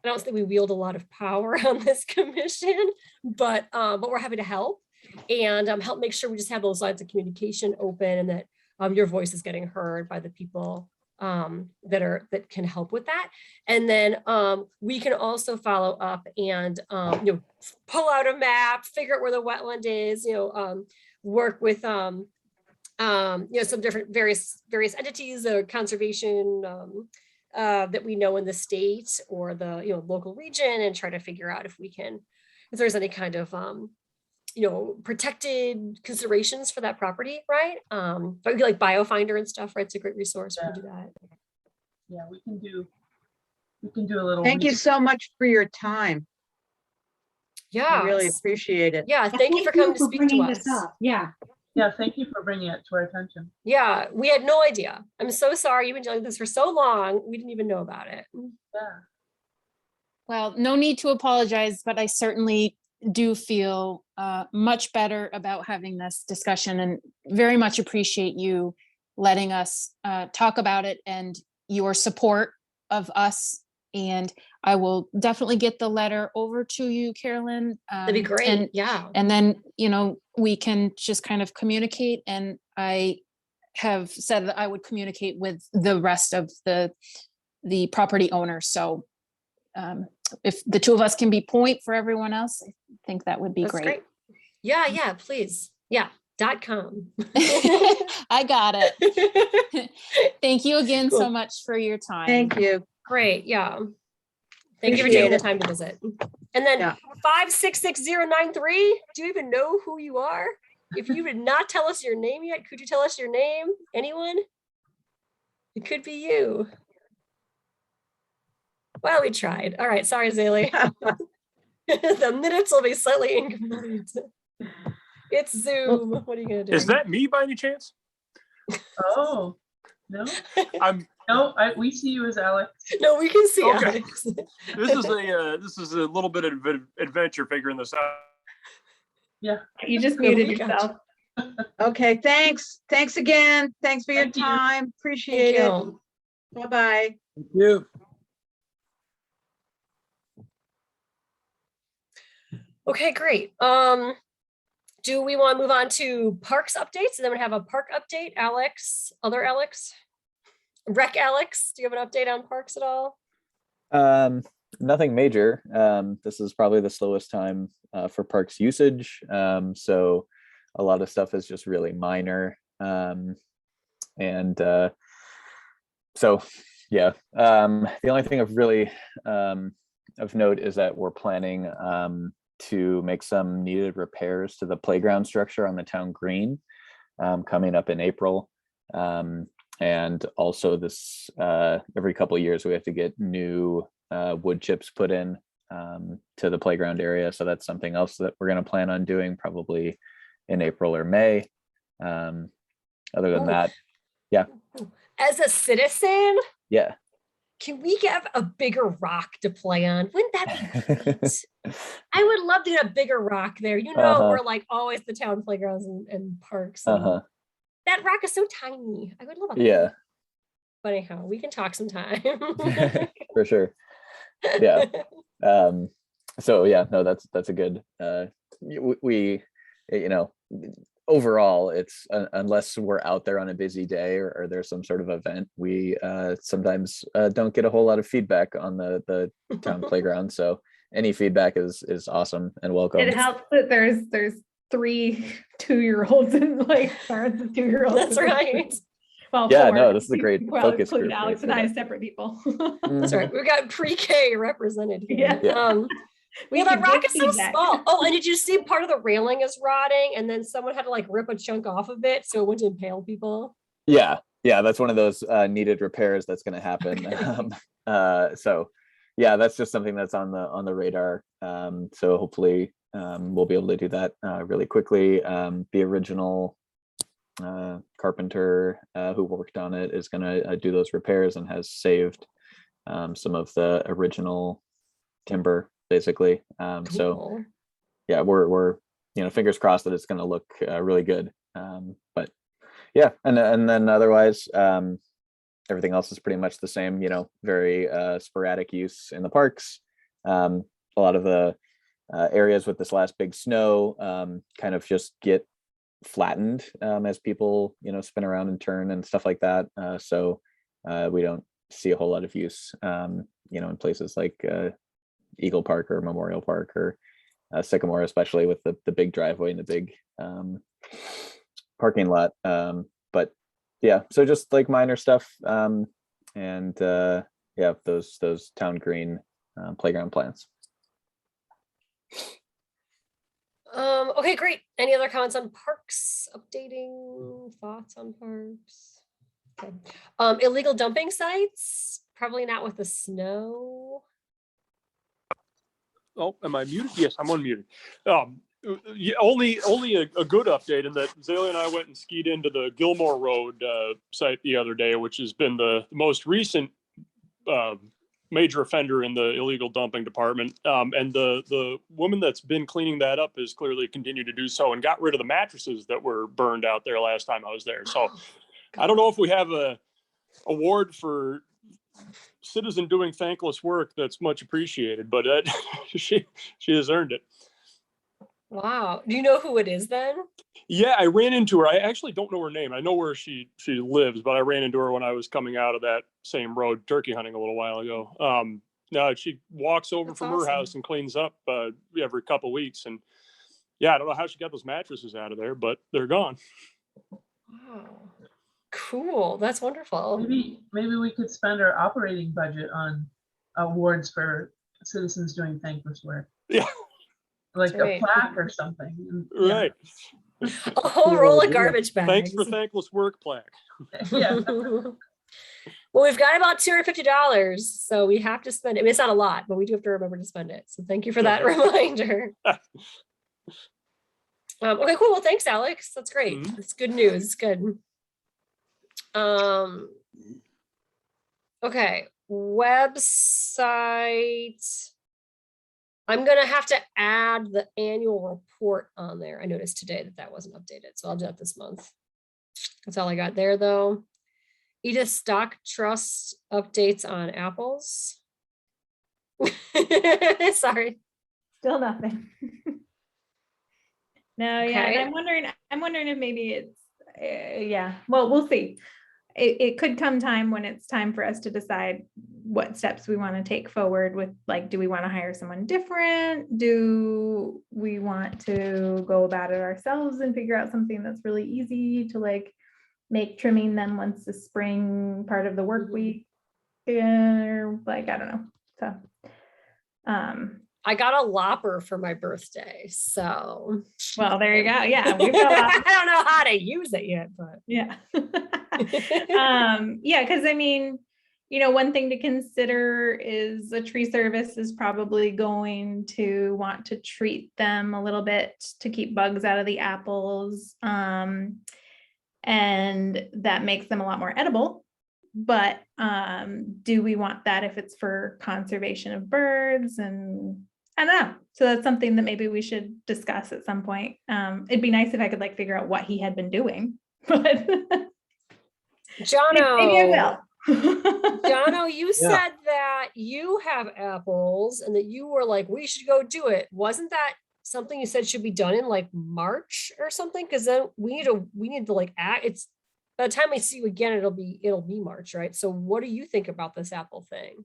don't think we wield a lot of power on this commission, but we're happy to help and help make sure we just have those lines of communication open, and that your voice is getting heard by the people that can help with that. And then we can also follow up and pull out a map, figure out where the wetland is, work with some different various entities or conservation that we know in the state or the local region, and try to figure out if there's any kind of protected considerations for that property, right? But like BioFinder and stuff, right? It's a great resource. We can do that. Yeah, we can do a little. Thank you so much for your time. Yeah, I really appreciate it. Yeah, thank you for coming to speak to bringing us. this up. Yeah. Yeah, thank you for bringing it to our attention. Yeah, we had no idea. I'm so sorry you've been dealing with this for so long. We didn't even know about it. Yeah. Well, no need to apologize, but I certainly do feel much better about having this discussion, and very much appreciate you letting us talk about it and your support of us. And I will definitely get the letter over to you, Carolyn. That'd be great. And, yeah. And then, we can just kind of communicate. And I have said that I would communicate with the rest of the property owners. So if the two of us can be point for everyone else, I think that would be great. Yeah, please. Yeah. .com. I got it. Thank you again so much for your time. Thank you. Great. Yeah. Thank you for taking the time to visit. And then 566093. Do you even know who you are? If you did not tell us your name yet, could you tell us your name? Anyone? It could be you. Well, we tried. All right. Sorry, Zaylee. The minutes will be slightly incomplete. It's Zoom. What are you going to do? Is that me by any chance? Oh, no. We see you as Alex. No, we can see Okay. Alex. This is a little bit of adventure figuring this out. Yeah. You just muted yourself. Okay, thanks. Thanks again. Thanks for your Thank you. time. Appreciate it. Bye-bye. Thank you. Okay, great. Do we want to move on to parks updates? And then we have a park update. Alex, other Alex, Rec Alex, do you have an update on parks at all? Nothing major. This is probably the slowest time for parks usage. So a lot of stuff is just really minor. And so yeah, the only thing of really of note is that we're planning to make some needed repairs to the playground structure on the town green coming up in April. And also this every couple of years we have to get new wood chips put in to the playground area. So that's something else that we're going to plan on doing probably in April or May. Other than Ooh. that, yeah. As a citizen, Yeah. can we get a bigger rock to play on? Wouldn't that be great? I would love to get a bigger rock there. You know, we're like always the town playgrounds and parks. And that rock is so tiny. I would love a Yeah. But anyhow, we can talk sometime. For sure. Yeah. So yeah, no, that's a good we you know, overall it's unless we're out there on a busy day or there's some sort of event, we sometimes don't get a whole lot of feedback on the town playground. So any feedback is awesome and welcome. It helps that there's 3 2-year-olds and like parents of 2-year-olds. That's right. Well, Yeah, 4. no, this is a great Well, focus include group. Alex and I as separate people. That's right. We've got pre-K represented here. Yeah. Well, that can rock get is so feedback. small. Oh, and did you see part of the railing is rotting and then someone had to like rip a chunk off of it so it wouldn't impale people? Yeah, that's one of those needed repairs that's going to happen. Okay. So yeah, that's just something that's on the radar. So hopefully we'll be able to do that really quickly. The original carpenter who worked on it is going to do those repairs and has saved some of the original timber basically. So Cool. yeah, we're fingers crossed that it's going to look really good. But yeah, and then otherwise everything else is pretty much the same, very sporadic use in the parks. A lot of the areas with this last big snow kind of just get flattened as people spin around and turn and stuff like that. So we don't see a whole lot of use in places like Eagle Park or Memorial Park or Sycamore, especially with the big driveway and the big parking lot. But yeah, so just like minor stuff. And yeah, those town green playground plans. Okay, great. Any other comments on parks? Updating thoughts on parks? Okay. Illegal dumping sites? Probably not with the snow. Oh, am I muted? Yes, I'm unmuted. Yeah, only a good update in that Zaylee and I went and skied into the Gilmore Road site the other day, which has been the most recent major offender in the illegal dumping department. And the woman that's been cleaning that up has clearly continued to do so and got rid of the mattresses that were burned out there last time I was there. So I don't know if we have a award for citizen doing thankless work that's much appreciated, but she has earned it. Wow. Do you know who it is then? Yeah, I ran into her. I actually don't know her name. I know where she lives, but I ran into her when I was coming out of that same road turkey hunting a little while ago. No, she walks over That's from her awesome. house and cleans up every couple weeks. And yeah, I don't know how she got those mattresses out of there, but they're gone. Wow. Cool. That's wonderful. Maybe we could spend our operating budget on awards for citizens doing thankless work. Yeah. Like That's right. a plaque or something. Right. A whole roll of garbage bags. Thanks for thankless work plaque. Yeah. Well, we've got about $250, so we have to spend it. I mean, it's not a lot, but we do have to remember to spend it. So thank you for that reminder. Okay, cool. Well, thanks, Alex. That's great. Mhm. It's good news. It's good. Okay, website. I'm gonna have to add the annual report on there. I noticed today that wasn't updated, so I'll do that this month. That's all I got there, though. Edith Stock Trust updates on apples. Sorry. Still nothing. No, yeah, and Okay. I'm wondering if maybe it's, yeah, well, we'll see. It could come time when it's time for us to decide what steps we want to take forward with, like, do we want to hire someone different? Do we want to go about it ourselves and figure out something that's really easy to like make trimming then once the spring part of the work week? Or like, I don't know. So, I got a lopper for my birthday, so. well, there you go. Yeah, we've got a lot. I don't know how to use it yet, but. Yeah. Yeah, because I mean, you know, one thing to consider is the tree service is probably going to want to treat them a little bit to keep bugs out of the apples. And that makes them a lot more edible. But do we want that if it's for conservation of birds? And I don't know. So that's something that maybe we should discuss at some point. It'd be nice if I could like figure out what he had been doing, but Jono. maybe I will. Jono, you Yeah. said that you have apples and that you were like, we should go do it. Wasn't that something you said should be done in like March or something? Because then we need to like act. It's by the time we see you again, it'll be March, right? So what do you think about this apple thing?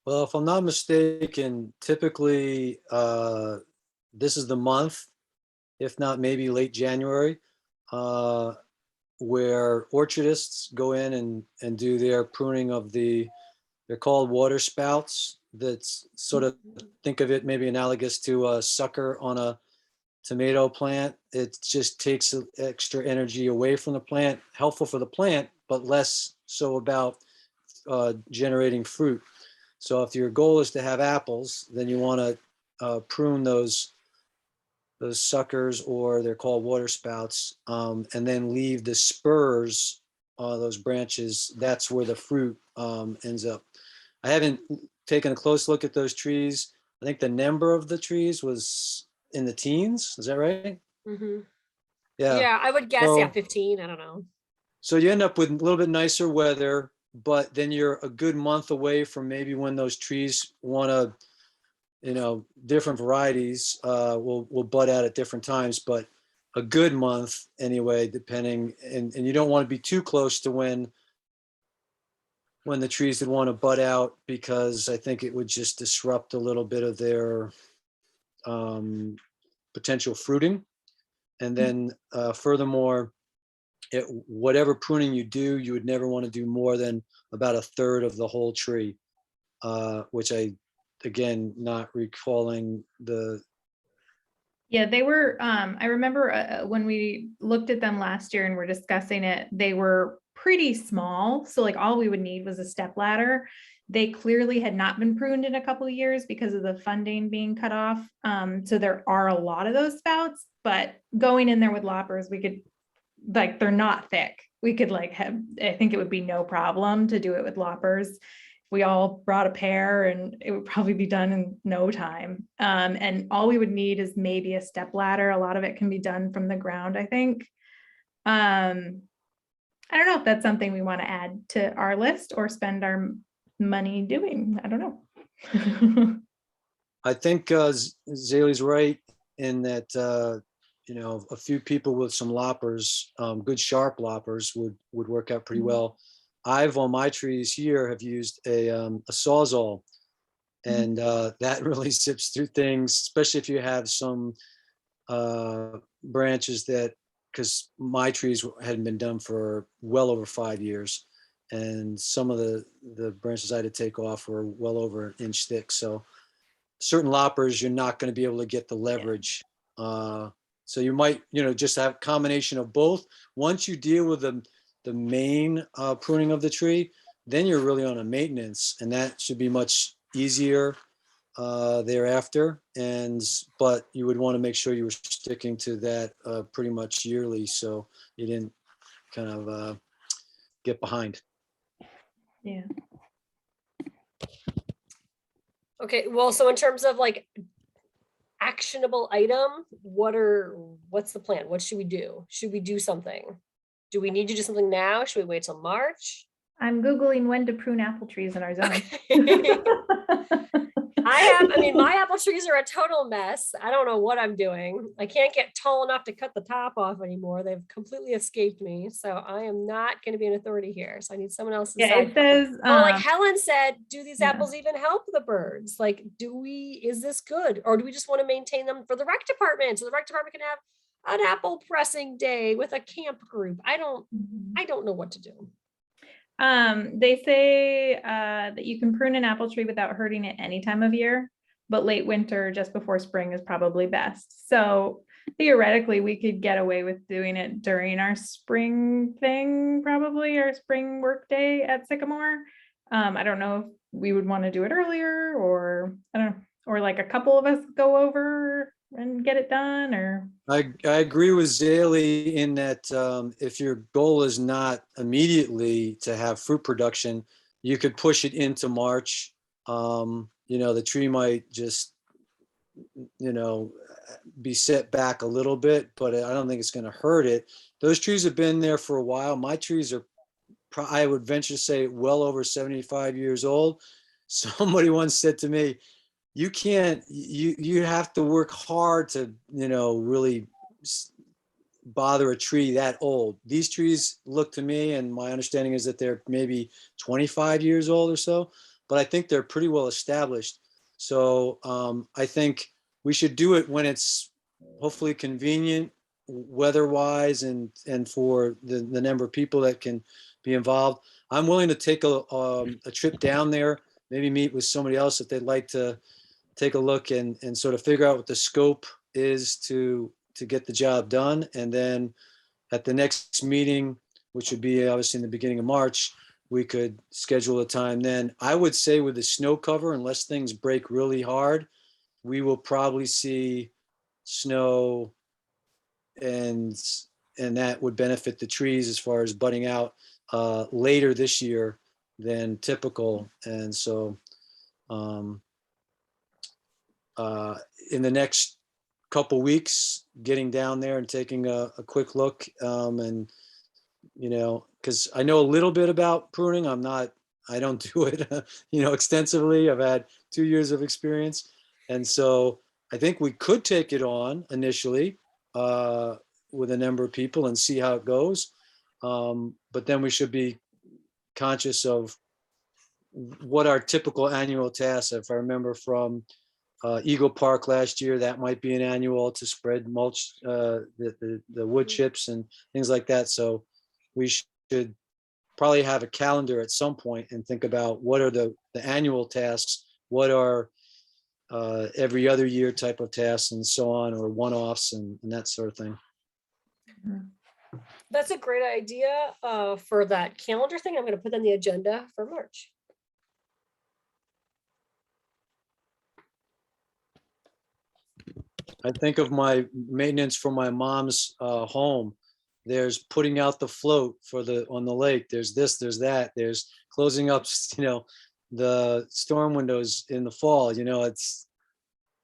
Well, if I'm not mistaken, typically this is the month, if not maybe late January, where orchardists go in and do their pruning of they're called water spouts. That's sort of, think of it maybe analogous to a sucker on a tomato plant. It just takes extra energy away from the plant, helpful for the plant, but less so about generating fruit. So if your goal is to have apples, then you want to prune those suckers, or they're called water spouts, and then leave the spurs, those branches. That's where the fruit ends up. I haven't taken a close look at those trees. I think the number of the trees was in the teens. Is that right? Mm-hmm. Yeah. Yeah, I would guess, So- yeah, 15. I don't know. So you end up with a little bit nicer weather, but then you're a good month away from maybe when those trees want to, different varieties will bud out at different times, but a good month anyway, depending, and you don't want to be too close to when the trees would want to bud out, because I think it would just disrupt a little bit of their potential fruiting. And then furthermore, whatever pruning you do, you would never want to do more than about a third of the whole tree, which again, not recalling the. Yeah, they were, I remember when we looked at them last year and were discussing it, they were pretty small. So like all we would need was a step ladder. They clearly had not been pruned in a couple of years because of the funding being cut off. So there are a lot of those spouts, but going in there with loppers, we could, like, they're not thick. We could like have, I think it would be no problem to do it with loppers. We all brought a pair and it would probably be done in no time. And all we would need is maybe a step ladder. A lot of it can be done from the ground, I think. I don't know if that's something we want to add to our list or spend our money doing. I don't know. I think Zaley's right in that, a few people with some loppers, good sharp loppers would work out pretty well. I've, on my trees here, have used a Sawzall, and that really zips through things, especially if you have some branches that, because my trees hadn't been done for well over 5 years, and some of the branches I had to take off were well over an inch thick. So certain loppers, you're not going to be able to get the leverage. So you might, just have a combination of both. Once you deal with the main pruning of the tree, then you're really on a maintenance, and that should be much easier thereafter. But you would want to make sure you were sticking to that pretty much yearly, so you didn't kind of get behind. Yeah. Okay, well, so in terms of like actionable item, what's the plan? What should we do? Should we do something? Do we need to do something now? Should we wait till March? I'm Googling when to prune apple trees in our zone. I my apple trees are a total mess. I don't know what I'm doing. I can't get tall enough to cut the top off anymore. They've completely escaped me. So I am not going to be an authority here. So I need someone else to Yeah, decide. it says, Well, like Helen said, do these yeah. apples even help the birds? Like, is this good? Or do we just want to maintain them for the rec department? So the rec department can have an apple pressing day with a camp group. I don't know what to do. They say that you can prune an apple tree without hurting it any time of year, but late winter, just before spring is probably best. So theoretically, we could get away with doing it during our spring thing, probably our spring work day at Sycamore. I don't know if we would want to do it earlier, or I don't know, or like a couple of us go over and get it done, or. I agree with Zaley in that if your goal is not immediately to have fruit production, you could push it into March. The tree might just, be set back a little bit, but I don't think it's going to hurt it. Those trees have been there for a while. My trees are, I would venture to say, well over 75 years old. Somebody once said to me, you have to work hard to, really bother a tree that old. These trees look to me, and my understanding is that they're maybe 25 years old or so, but I think they're pretty well established. So I think we should do it when it's hopefully convenient weather-wise and for the number of people that can be involved. I'm willing to take a trip down there, maybe meet with somebody else if they'd like to take a look and sort of figure out what the scope is to get the job done. And then at the next meeting, which would be obviously in the beginning of March, we could schedule a time then. I would say with the snow cover, unless things break really hard, we will probably see snow and that would benefit the trees as far as budding out later this year than typical. And so in the next couple weeks, getting down there and taking a quick look, and because I know a little bit about pruning. I don't do it extensively. I've had 2 years of experience, and so I think we could take it on initially with a number of people and see how it goes, but then we should be conscious of what our typical annual tasks. If I remember from Eagle Park last year, that might be an annual to spread mulch, the wood chips and things like that. So we should probably have a calendar at some point and think about what are the annual tasks, what are every other year type of tasks and so on, or one-offs and that sort of thing. That's a great idea for that calendar thing. I'm going to put on the agenda for March. I think of my maintenance for my mom's home. There's putting out the float on the lake. There's this, there's that. There's closing up, the storm windows in the fall.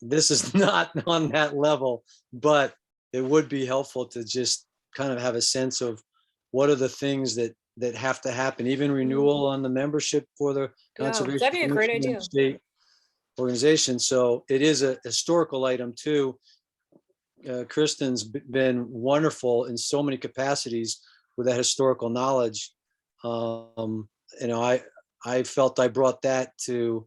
This is not on that level, but it would be helpful to just kind of have a sense of what are the things that have to happen, even renewal on the membership for the Conservation that'd be a great Commission and idea. state organization. So it is a historical item too. Kristen's been wonderful in so many capacities with that historical knowledge. I felt I brought that to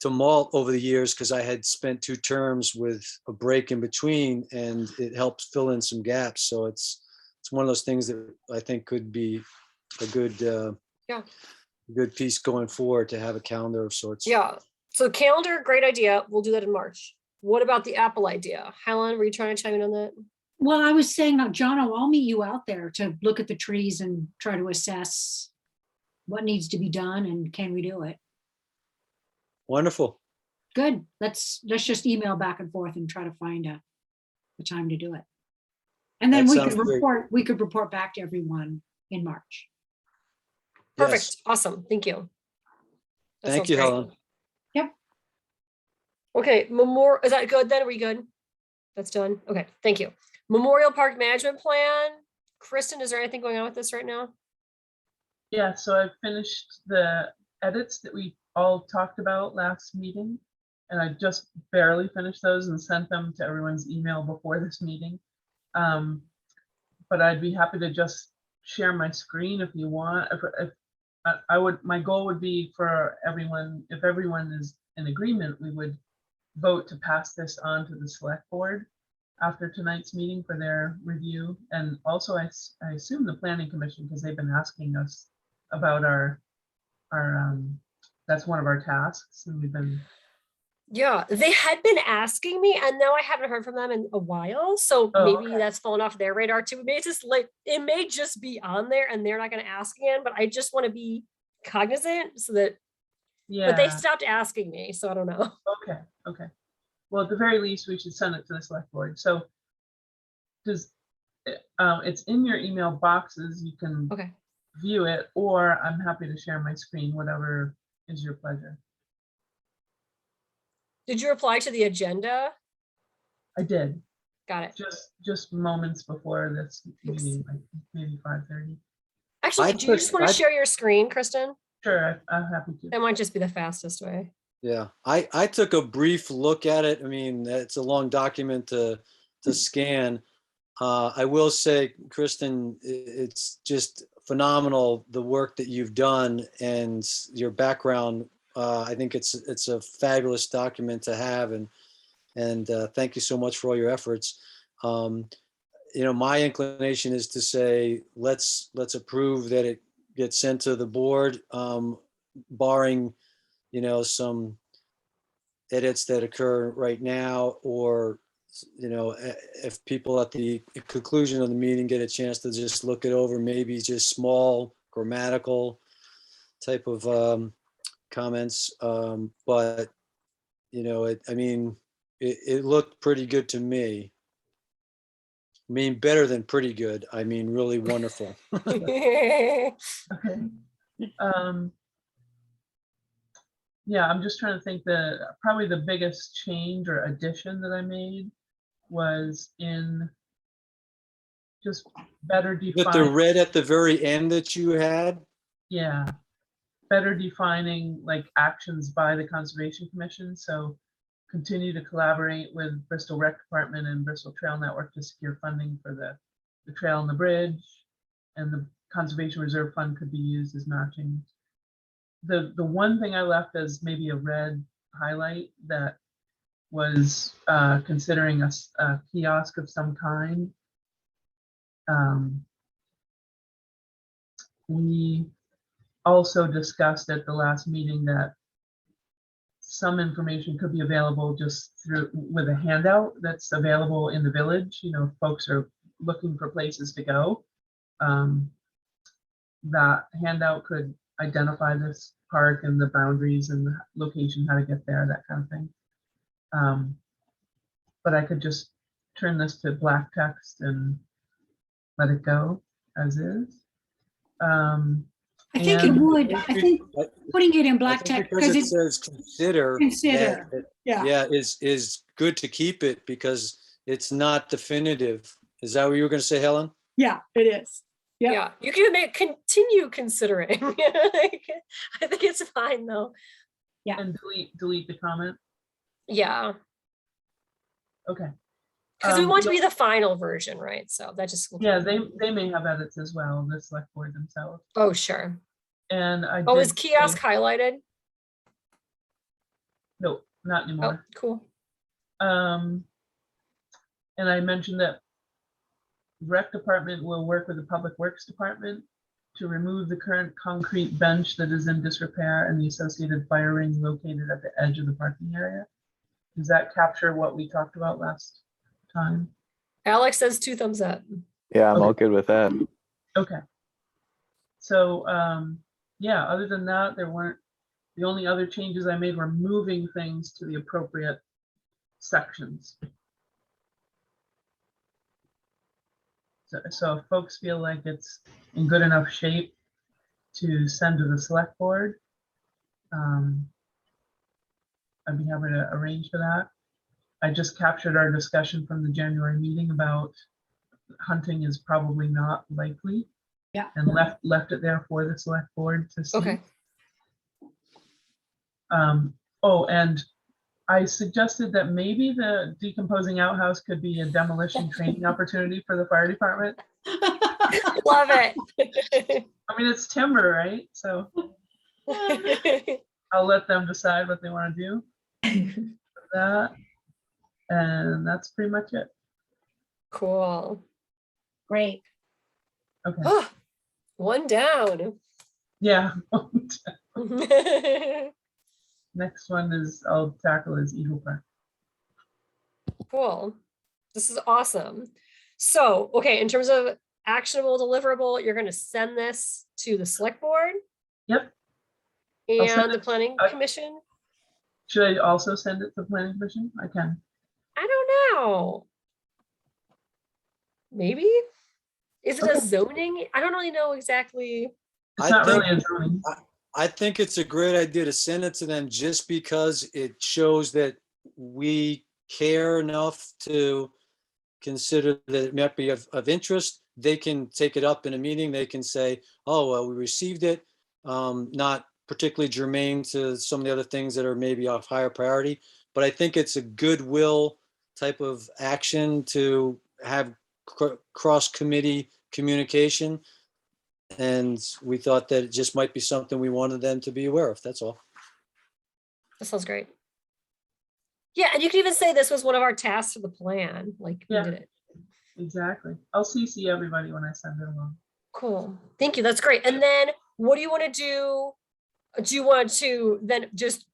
Malt over the years because I had spent 2 terms with a break in between, and it helps fill in some gaps. So it's one of those things that I think could be a good good piece going forward, to have a calendar of sorts. Yeah. So calendar, great idea. We'll do that in March. What about the Apple idea? Helen, were you trying to chime in on that? Well, I was saying, John, I'll meet you out there to look at the trees and try to assess what needs to be done and can we do it. Wonderful. Good. Let's just email back and forth and try to find a time to do it. And then we could report back to everyone in March. Perfect. Yes. Awesome. Thank you. Thank you, Helen. Yep. Okay. Is that good then? Are we good? That's done. Okay. Thank you. Memorial Park Management Plan. Kristen, is there anything going on with this right now? Yeah, so I finished the edits that we all talked about last meeting. and I just barely finished those and sent them to everyone's email before this meeting. But I'd be happy to just share my screen if you want. If I would, my goal would be for everyone, if everyone is in agreement, we would vote to pass this on to the select board after tonight's meeting for their review. And also I assume the planning commission, because they've been asking us about our that's one of our tasks, and we've been. Yeah, they had been asking me, and now I haven't heard from them in a while. So Oh, maybe okay. that's fallen off their radar too. Maybe it's just like it may just be on there, and they're not going to ask again. But I just want to be cognizant so that. Yeah. But they stopped asking me, so I don't know. Okay. Okay. Well, at the very least, we should send it to the select board. So does it's in your email boxes. You can Okay. view it, or I'm happy to share my screen, whatever is your pleasure. Did you reply to the agenda? I did. Got it. Just moments before this meeting, like maybe 5:30. Actually, do you just want to share your screen, Kristen? Sure, I'm happy to. That might just be the fastest way. Yeah, I took a brief look at it. I mean, it's a long document to scan. I will say, Kristen, it's just phenomenal, the work that you've done and your background. I think it's a fabulous document to have, and thank you so much for all your efforts. You know, my inclination is to say let's approve that it gets sent to the board, barring, you know, some edits that occur right now, or, you know, if people at the conclusion of the meeting get a chance to just look it over, maybe just small grammatical type of comments. But, you know, it looked pretty good to me. I mean, better than pretty good. I mean, really wonderful. Okay. Yeah, I'm just trying to think. Probably the biggest change or addition that I made was in just better But the define. red at the very end that you had. Yeah, better defining like actions by the Conservation Commission. So continue to collaborate with Bristol Rec Department and Bristol Trail Network to secure funding for the trail and the bridge, and the Conservation Reserve Fund could be used as matching. The one thing I left as maybe a red highlight that was considering a kiosk of some kind. We also discussed at the last meeting that some information could be available just with a handout that's available in the village. You know, if folks are looking for places to go, that handout could identify this park and the boundaries and the location, how to get there, that kind of thing. But I could just turn this to black text and let it go as is. I think it would. I think putting it in black text because it says consider. Yeah. Is good to keep it because it's not definitive. Is that what you were going to say, Helen? Yeah, it is. Yep. Yeah, you can continue considering. I think it's fine though. Yeah. And delete the comment. Yeah. Okay. Because we want to be the final version, right? So that just. Yeah, they may have edits as well, the select board themselves. Oh, sure. And I is kiosk highlighted? No, not anymore. Oh, cool. And I mentioned that Rec Department will work with the Public Works Department to remove the current concrete bench that is in disrepair and the associated fire ring located at the edge of the parking area. Does that capture what we talked about last time? Alex says 2 thumbs up. Yeah, I'm Okay. all good with that. Okay. So yeah, other than that, the only other changes I made were moving things to the appropriate sections. So if folks feel like it's in good enough shape to send to the select board, I'd be happy to arrange for that. I just captured our discussion from the January meeting about hunting is probably not likely. Yeah. And left it there for the select board to see. Okay. Oh, and I suggested that maybe the decomposing outhouse could be a demolition training opportunity for the fire department. Love it. I mean, it's timber, right? So I'll let them decide what they want to do with that. And that's pretty much it. Cool. Great. Okay. One down. Yeah. Next one is I'll tackle is Eagle Park. Cool. This is awesome. So, okay, in terms of actionable deliverable, you're going to send this to the select board Yep. I'll send and the it- planning I- commission. Should I also send it to the planning commission? I can. I don't know. Maybe? Is it a Okay. zoning? I don't really know exactly. It's I not think- really a zoning. I think it's a great idea to send it to them just because it shows that we care enough to consider that it might be of interest. They can take it up in a meeting. They can say, oh, well, we received it. Not particularly germane to some of the other things that are maybe of higher priority. But I think it's a goodwill type of action to have cross-committee communication. And we thought that it just might be something we wanted them to be aware of. That's all. That sounds great. Yeah, and you can even say this was one of our tasks for the plan. Like we Yeah. did it. Exactly. I'll CC everybody when I send it along. Cool. Thank you. That's great. And then what do you want to do? Do you want to then just,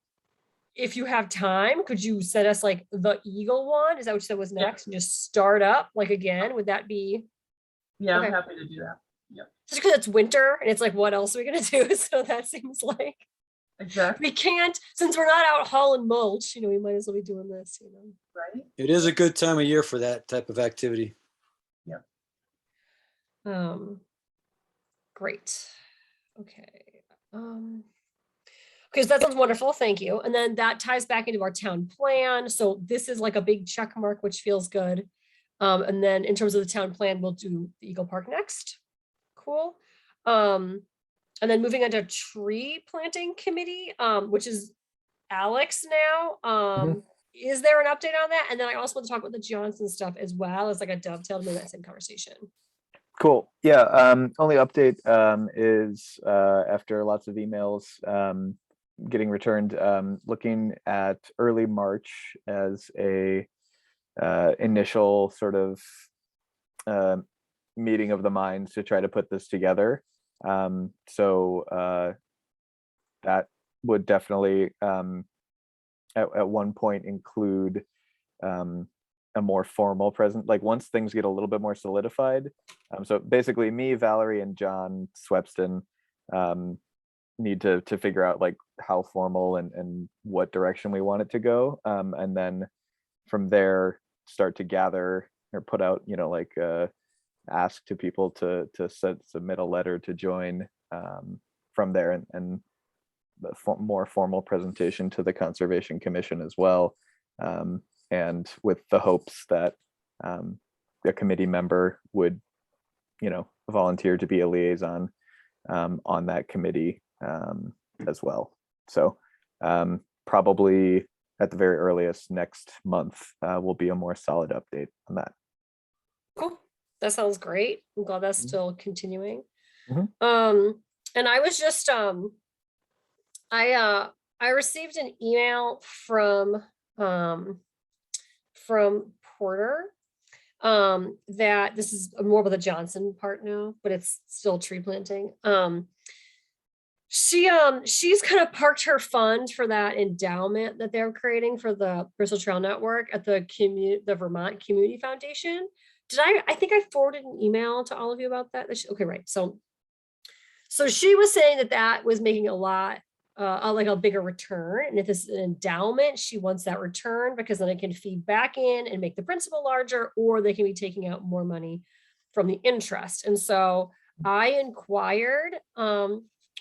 if you have time, could you send us like the Eagle one? Is that what you said was Yeah. next? And just start up like again? Would that be? Yeah, Okay. I'm happy to do that. Just because it's winter and it's like, what else are we gonna do? So that seems like Exactly. we can't, since we're not out hauling mulch, we might as well be doing this, Right? It is a good time of year for that type of activity. Great. Okay. Okay, so that sounds wonderful. Thank you. And then that ties back into our town plan. So this is like a big check mark, which feels good. And then in terms of the town plan, we'll do the Eagle Park next. Cool. And then moving on to tree planting committee, which is Alex now. Is there an update on that? And then I also want to talk about the Johnson stuff as well as like a dovetail to that same conversation. Cool. Yeah. Only update is after lots of emails getting returned, looking at early March as a initial sort of meeting of the minds to try to put this together. So that would definitely at one point include a more formal present, like once things get a little bit more solidified. So basically me, Valerie, and John Swepston need to figure out like how formal and what direction we want it to go. And then from there start to gather or put out, like ask to people to submit a letter to join from there, and the more formal presentation to the Conservation Commission as well. And with the hopes that a committee member would, volunteer to be a liaison on that committee as well. So probably at the very earliest next month will be a more solid update on that. Cool. That sounds great. I'm glad that's still continuing. Mhm. And I was just I received an email from Porter that this is more about the Johnson part now, but it's still tree planting. She's kind of parked her fund for that endowment that they're creating for the Bristol Trail Network at the Vermont Community Foundation. I think I forwarded an email to all of you about that. Okay, right. So she was saying that was making a lot, like a bigger return. And if this is an endowment, she wants that return because then it can feed back in and make the principal larger, or they can be taking out more money from the interest. And so I inquired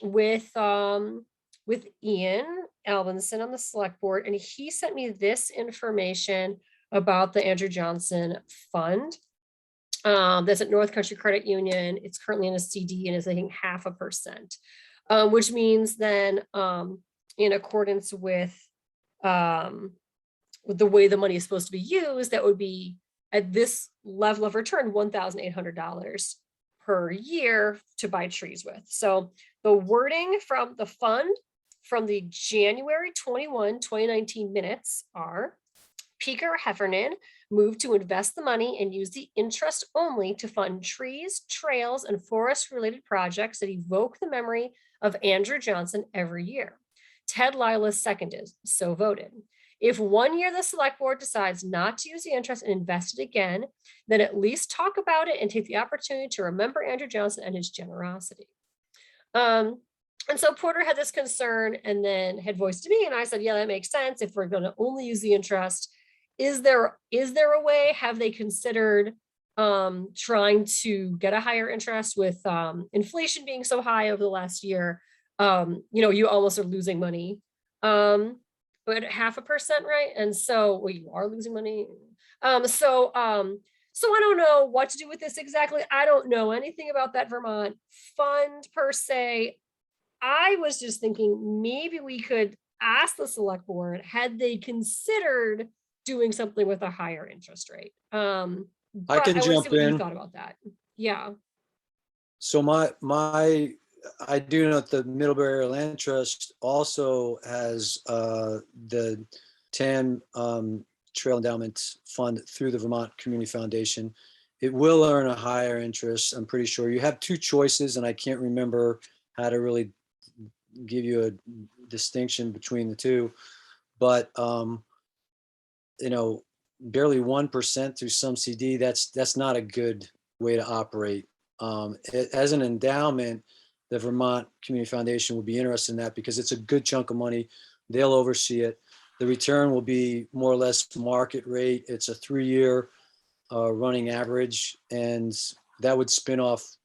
with Ian Albinson on the select board, and he sent me this information about the Andrew Johnson Fund. That's at North Country Credit Union. It's currently in a CD and is, I think, 0.5%, which means then in accordance with the way the money is supposed to be used, that would be at this level of return, $1,800 per year to buy trees with. So the wording from the fund from the January 21, 2019 minutes are: Peter Heffernan moved to invest the money and use the interest only to fund trees, trails, and forest-related projects that evoke the memory of Andrew Johnson every year. Ted Lila seconded, so voted. If 1 year the select board decides not to use the interest and invest it again, then at least talk about it and take the opportunity to remember Andrew Johnson and his generosity. And so Porter had this concern and then had voiced to me, and I said, yeah, that makes sense. If we're going to only use the interest, is there a way? Have they considered trying to get a higher interest with inflation being so high over the last year? You almost are losing money, but 0.5%, right? And so, well, you are losing money. So I don't know what to do with this exactly. I don't know anything about that Vermont fund per se. I was just thinking maybe we could ask the select board, had they considered doing something with a higher interest rate? I But can wanna jump see what you in. thought about that. Yeah. So I do know that the Middlebury Area Land Trust also has the TAN Trail Endowment Fund through the Vermont Community Foundation. It will earn a higher interest, I'm pretty sure. You have two choices, and I can't remember how to really give you a distinction between the two. But barely 1% through some CD, that's not a good way to operate. As an endowment, the Vermont Community Foundation will be interested in that because it's a good chunk of money. They'll oversee it. The return will be more or less market rate. It's a 3-year running average, and that would spin off,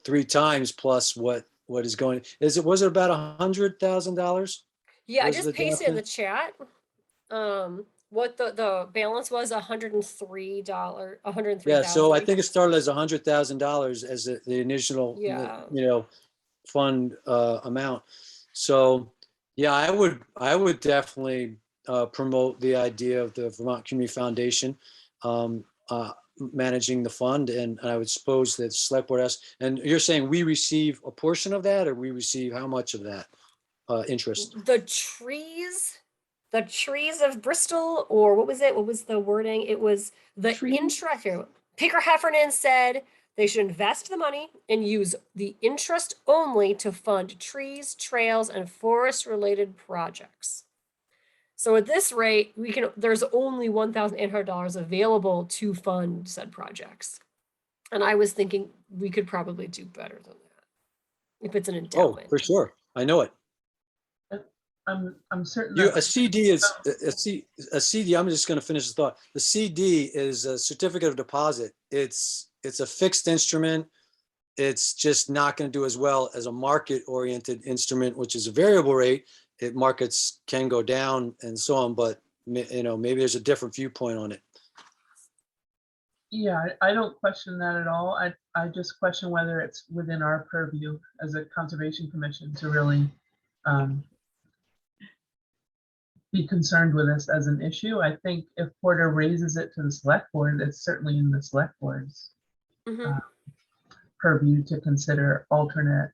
3 times plus what is going. Was it about $100,000? Yeah, I Was just the pasted in the document? chat. What the balance was $103, Yeah, so I 103,000. think it started as $100,000 as the initial, Yeah. fund amount. So, yeah, I would definitely promote the idea of the Vermont Community Foundation managing the fund, and I would suppose that select board has. And you're saying we receive a portion of that, or we receive how much of that interest? The trees of Bristol, or what was it? What was the wording? It was the Trees? interest here. Picker Heffernan said they should invest the money and use the interest only to fund trees, trails, and forest-related projects. So at this rate, there's only $1,800 available to fund said projects. And I was thinking we could probably do better than that if it's an Oh, endowment. for sure. I know it. I'm certain A that CD is a CD. I'm just going to finish the thought. The CD is a certificate of deposit. It's a fixed instrument. It's just not going to do as well as a market-oriented instrument, which is a variable rate. Markets can go down and so on, but maybe there's a different viewpoint on it. Yeah, I don't question that at all. I just question whether it's within our purview as a conservation commission to really be concerned with this as an issue. I think if Porter raises it to the select board, it's certainly in the select board's purview to consider alternate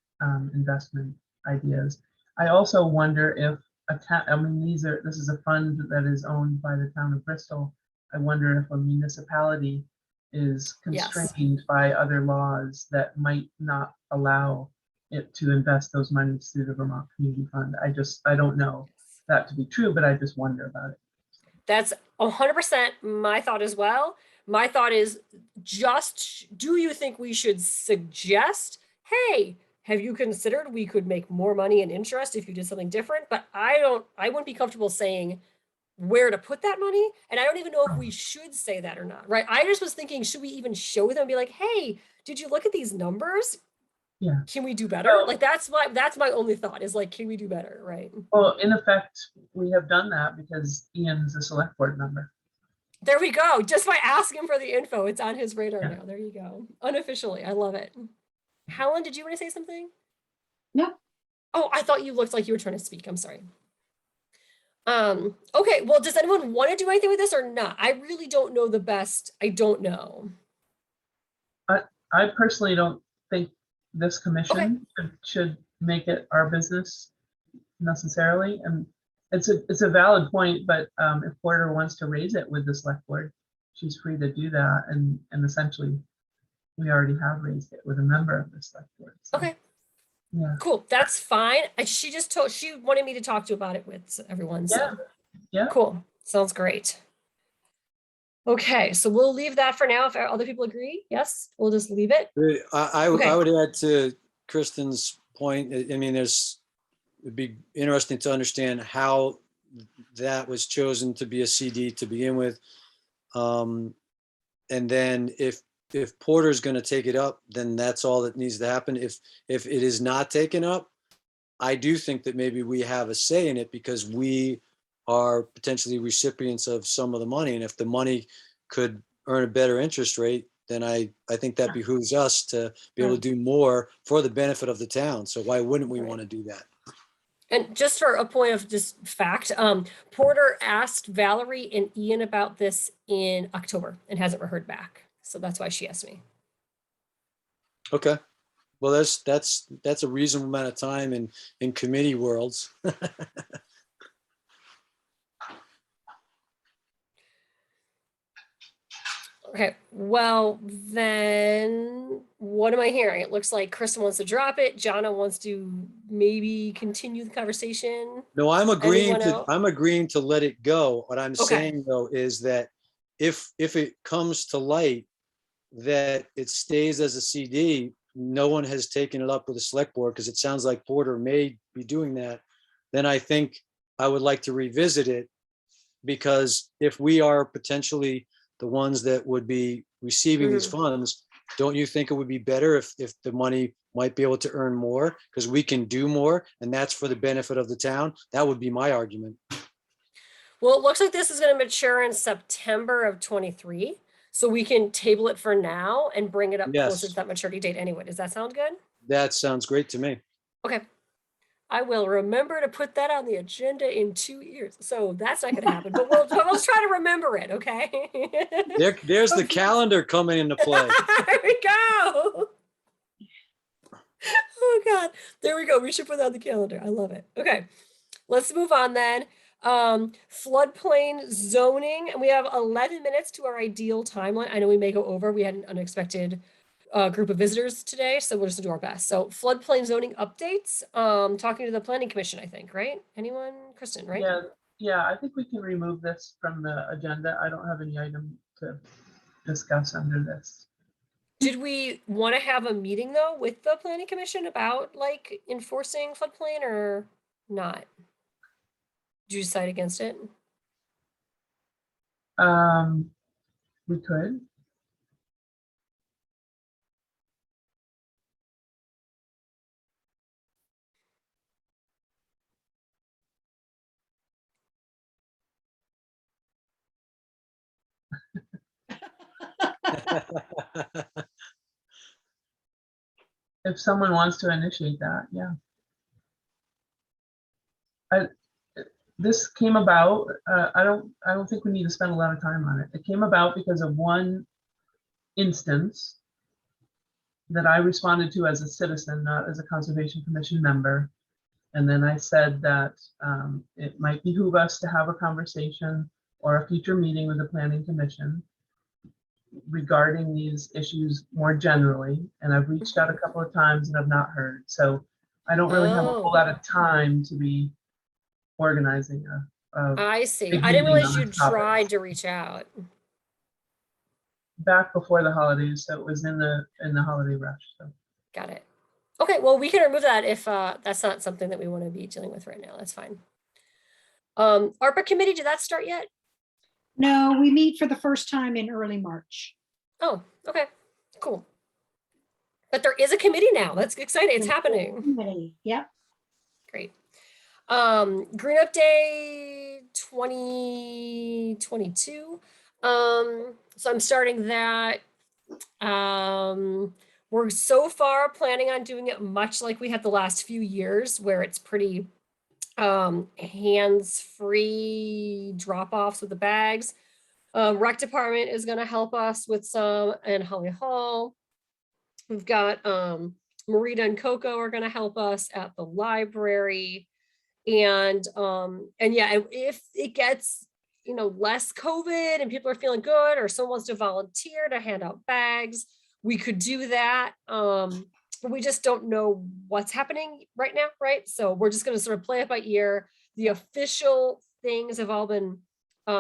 investment ideas. I also wonder if this is a fund that is owned by the town of Bristol. I wonder if a municipality is constrained by other laws that might not allow it to invest those monies through the Vermont Community Fund. I don't know that to be true, but I just wonder about it. That's 100% my thought as well. My thought is do you think we should suggest, hey, have you considered we could make more money in interest if you did something different? But I wouldn't be comfortable saying where to put that money. And I don't even know if we should say that or not, right? I just was thinking, should we even show them and be like, hey, did you look at these numbers? Yeah. Can we do better? Like that's my only thought is like, can we do better, right? Well, in effect, we have done that because Ian's a select board member. There we go. Just by asking for the info, it's on his radar now. There you go. Unofficially, I love it. Helen, did you want to say something? No. Oh, I thought you looked like you were trying to speak. I'm sorry. Okay, well, does anyone want to do anything with this or not? I really don't know the best. I don't know. I personally don't think this Okay. commission should make it our business necessarily. And it's a valid point, but if Porter wants to raise it with the select board, she's free to do that. And essentially, we already have raised it with a member of the select board. So, Okay, yeah. cool. That's fine. She just told, she wanted me to talk to about it with everyone. So Yeah. cool. Sounds great. Okay, so we'll leave that for now. If other people agree, yes, we'll just leave it. I Okay. would add to Kristen's point. I mean, it'd be interesting to understand how that was chosen to be a CD to begin with. And then if Porter's going to take it up, then that's all that needs to happen. If it is not taken up, I do think that maybe we have a say in it because we are potentially recipients of some of the money. And if the money could earn a better interest rate, then I think that behooves us to be able to do more for the benefit of the town. So why wouldn't we want to do that? And just for a point of just fact, Porter asked Valerie and Ian about this in October and hasn't heard back. So that's why she asked me. Okay. Well, that's a reasonable amount of time in committee worlds. Okay, well, then what am I hearing? It looks like Kristen wants to drop it. Jana wants to maybe continue the conversation. No, I'm agreeing Anyone to let it go. What I'm Okay. saying though is that if it comes to light that it stays as a CD, no one has taken it up with the select board because it sounds like Porter may be doing that, then I think I would like to revisit it because if we are potentially the ones that would be receiving these funds, don't you think it would be better if the money might be able to earn more because we can do more and that's for the benefit of the town? That would be my argument. Well, it looks like this is going to mature in September of 23. So we can table it for now and bring it up closer to that maturity date anyway. Does that sound good? That sounds great to me. Okay. I will remember to put that on the agenda in 2 years. So that's not going to happen, but we'll try to remember it. Okay. There's the calendar coming into play. There we go. Oh God, there we go. We should put that on the calendar. I love it. Okay, let's move on then. Floodplain zoning, and we have 11 minutes to our ideal timeline. I know we may go over. We had an unexpected group of visitors today, so we'll just do our best. So floodplain zoning updates, talking to the planning commission, I think, right? Anyone? Kristen, right? Yeah, I think we can remove this from the agenda. I don't have any item to discuss under this. Did we want to have a meeting though with the planning commission about like enforcing floodplain or not? Did you decide against it? We could. If someone wants to initiate that, yeah. This came about, I don't think we need to spend a lot of time on it. It came about because of one instance that I responded to as a citizen, not as a Conservation Commission member. And then I said that it might behoove us to have a conversation or a future meeting with the Planning Commission regarding these issues more generally. And I've reached out a couple of times and I've not heard. So I don't really have a whole lot of time to be organizing I see. big I didn't meeting realize on you this topic. tried to reach out. Back before the holidays, so it was in the holiday rush. So Got it. Okay, well, we can remove that if that's not something that we want to be dealing with right now. That's fine. ARPA committee, did that start yet? No, we meet for the first time in early March. Oh, okay, cool. But there is a committee now. That's exciting. It's happening. Committee, yep. Great. Green Up Day 2022. So I'm starting that. We're so far planning on doing it much like we had the last few years, where it's pretty hands-free drop-offs with the bags. Rec department is gonna help us with some, and Holly Hall. We've got Marita and Coco are gonna help us at the library. And yeah, if it gets, less COVID and people are feeling good, or someone wants to volunteer to hand out bags, we could do that. But we just don't know what's happening right now, right? So we're just gonna sort of play it by ear. The official things have all been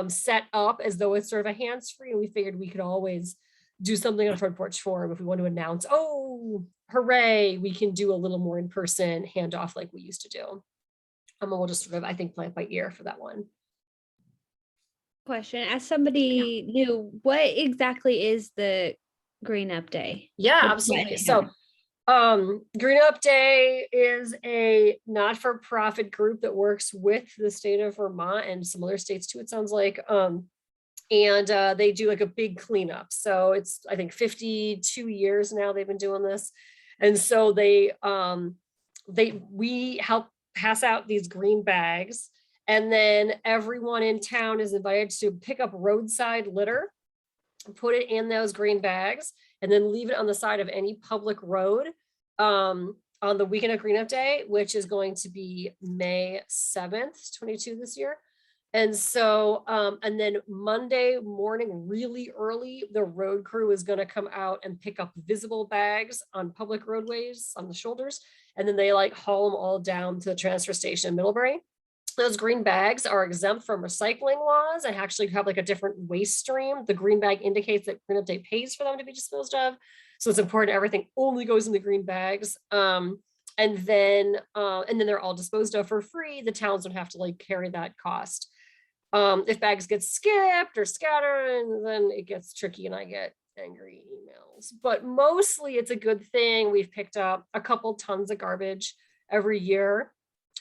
set up as though it's sort of a hands-free, and we figured we could always do something on Front Porch Forum if we want to announce, oh, hooray, we can do a little more in-person handoff like we used to do. And we'll just sort of, I think, play it by ear for that one. Question, as somebody new, what exactly is the Green Up Day? Yeah, absolutely. So Green Up Day is a not-for-profit group that works with the state of Vermont and some other states too, it sounds like. And they do like a big cleanup. So it's, I think, 52 years now they've been doing this. And so we help pass out these green bags, and then everyone in town is invited to pick up roadside litter, put it in those green bags, and then leave it on the side of any public road on the weekend of Green Up Day, which is going to be May 7th, 22 this year. And so, and then Monday morning, really early, the road crew is going to come out and pick up visible bags on public roadways on the shoulders. And then they like haul them all down to the transfer station in Middlebury. Those green bags are exempt from recycling laws and actually have like a different waste stream. The green bag indicates that Green Up Day pays for them to be disposed of. So it's important everything only goes in the green bags. And then they're all disposed of for free. The towns don't have to like carry that cost. If bags get skipped or scattered, and then it gets tricky and I get angry emails, but mostly it's a good thing. We've picked up a couple tons of garbage every year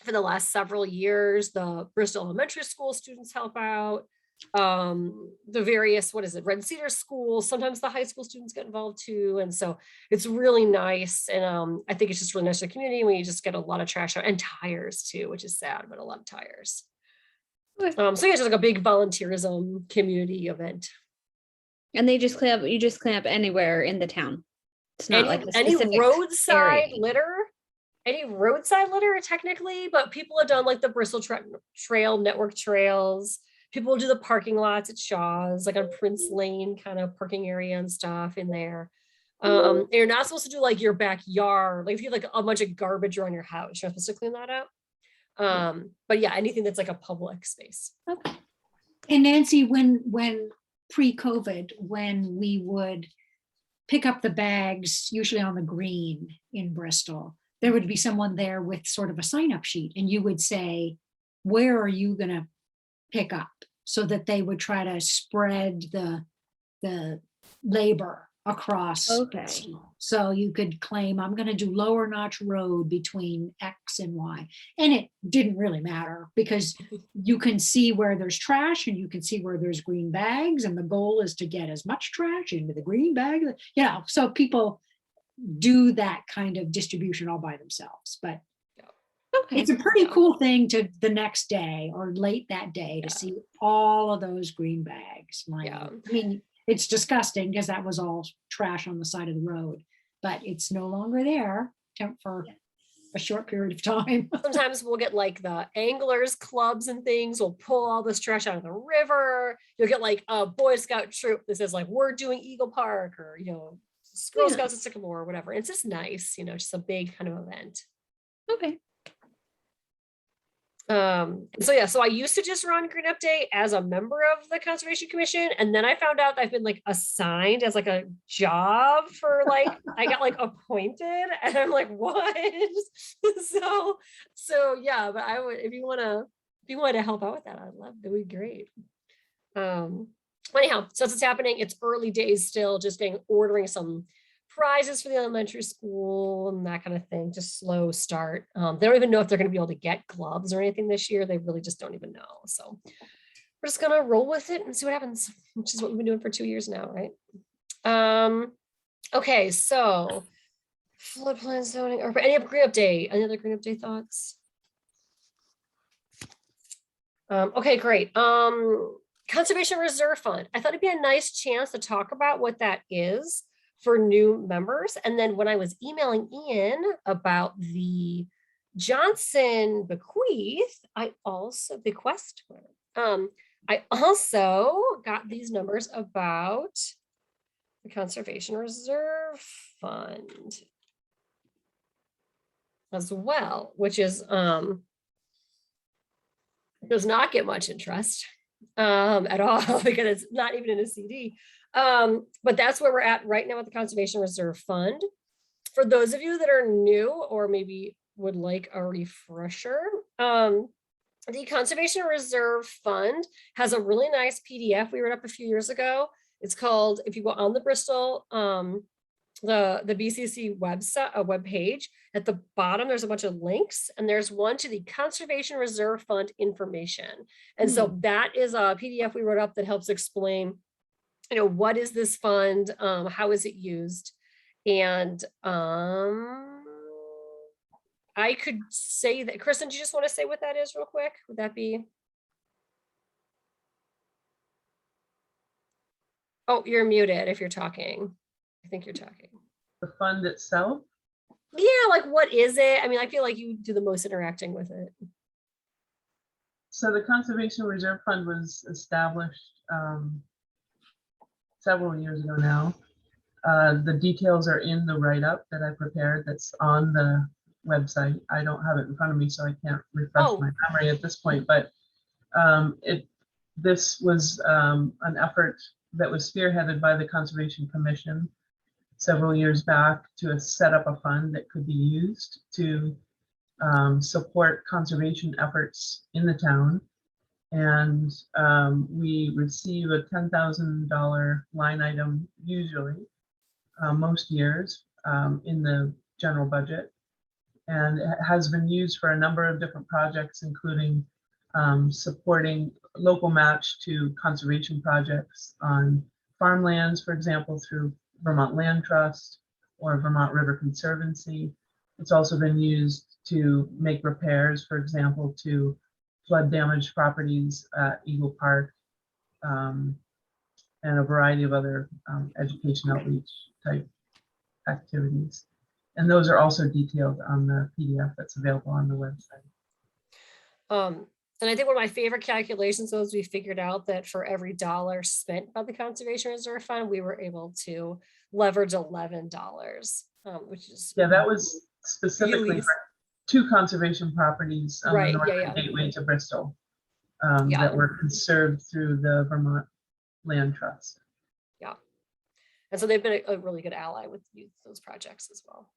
for the last several years. The Bristol Elementary School students help out. The various, Red Cedar School, sometimes the high school students get involved too. And so it's really nice. And I think it's just really nice for the community when you just get a lot of trash out, and tires too, which is sad, but a lot of tires. So yeah, it's just like a big volunteerism community event. And they just clean up, you just clean up anywhere in the town. It's not like any roadside litter, technically, but people have done like the Bristol Trail Network trails. People do the parking lots at Shaw's, like on Prince Lane kind of parking area and stuff in there. You're not supposed to do like your backyard. Like if you have like a bunch of garbage around your house, you're not supposed to clean that out. But yeah, anything that's like a public space. Okay. And Nancy, when pre-COVID, when we would pick up the bags, usually on the green in Bristol, there would be someone there with sort of a sign-up sheet, and you would say, where are you gonna pick up? So that they would try to spread the labor across. Okay. Bristol. So you could claim, I'm going to do Lower Notch Road between X and Y. And it didn't really matter, because you can see where there's trash and you can see where there's green bags. And the goal is to get as much trash into the green bag, so people do that kind of distribution all by themselves. But Okay. it's a pretty cool thing to the next day or late that day to see all of those green bags. I mean, it's disgusting because that was all trash on the side of the road, but it's no longer there for a short period of time. Sometimes we'll get like the anglers clubs and things will pull all this trash out of the river. You'll get like a Boy Scout troop that says like, we're doing Eagle Park, or, Girl Scouts at Sycamore or whatever. It's just nice, just a big kind of event. Okay. So I used to just run Green Up Day as a member of the Conservation Commission, and then I found out I've been like assigned as like a job for like I got like appointed, and I'm like, what? so yeah, but I would, if you want to help out with that, I'd love, that would be great. Anyhow, so that's what's happening. It's early days still, just ordering some prizes for the elementary school and that kind of thing. Just slow start. They don't even know if they're going to be able to get gloves or anything this year. They really just don't even know. So we're just gonna roll with it and see what happens, which is what we've been doing for 2 years now, right? Okay, so floodplain zoning, or any Green Up Day, any other Green Up Day thoughts? Okay, great. Conservation Reserve Fund. I thought it'd be a nice chance to talk about what that is for new members. And then when I was emailing Ian about the Johnson bequest, I also got these numbers about the Conservation Reserve Fund as well, which is does not get much interest at all because it's not even in a CD. But that's where we're at right now with the Conservation Reserve Fund. For those of you that are new or maybe would like a refresher, the Conservation Reserve Fund has a really nice PDF we wrote up a few years ago. It's called, if you go on the Bristol, the BCC website, a web page, at the bottom, there's a bunch of links, and there's one to the Conservation Reserve Fund information. And so that is a PDF we wrote up that helps explain, what is this fund? How is it used? And I could say that, Kristen, do you just want to say what that is real quick? Would that be? Oh, you're muted if you're talking. I think you're talking. The fund itself? Yeah, like what is it? I mean, I feel like you do the most interacting with it. So the Conservation Reserve Fund was established several years ago now. The details are in the write-up that I prepared that's on the website. I don't have it in front of me, so I can't refresh my memory at this point, but this was an effort that was spearheaded by the Conservation Commission several years back to set up a fund that could be used to support conservation efforts in the town. And we receive a $10,000 line item usually, most years, in the general budget. And it has been used for a number of different projects, including supporting local match to conservation projects on farmlands, for example, through Vermont Land Trust or Vermont River Conservancy. It's also been used to make repairs, for example, to flood damaged properties at Eagle Park, and a variety of other education outreach type activities. And those are also detailed on the PDF that's available on the website. And I think one of my favorite calculations was we figured out that for every dollar spent by the Conservation Reserve Fund, we were able to leverage $11, which is that was specifically really for 2 conservation properties on right, the northern gateway to Bristol that were conserved through the Vermont Land Trust. Yeah, and so they've been a really good ally with those projects as well.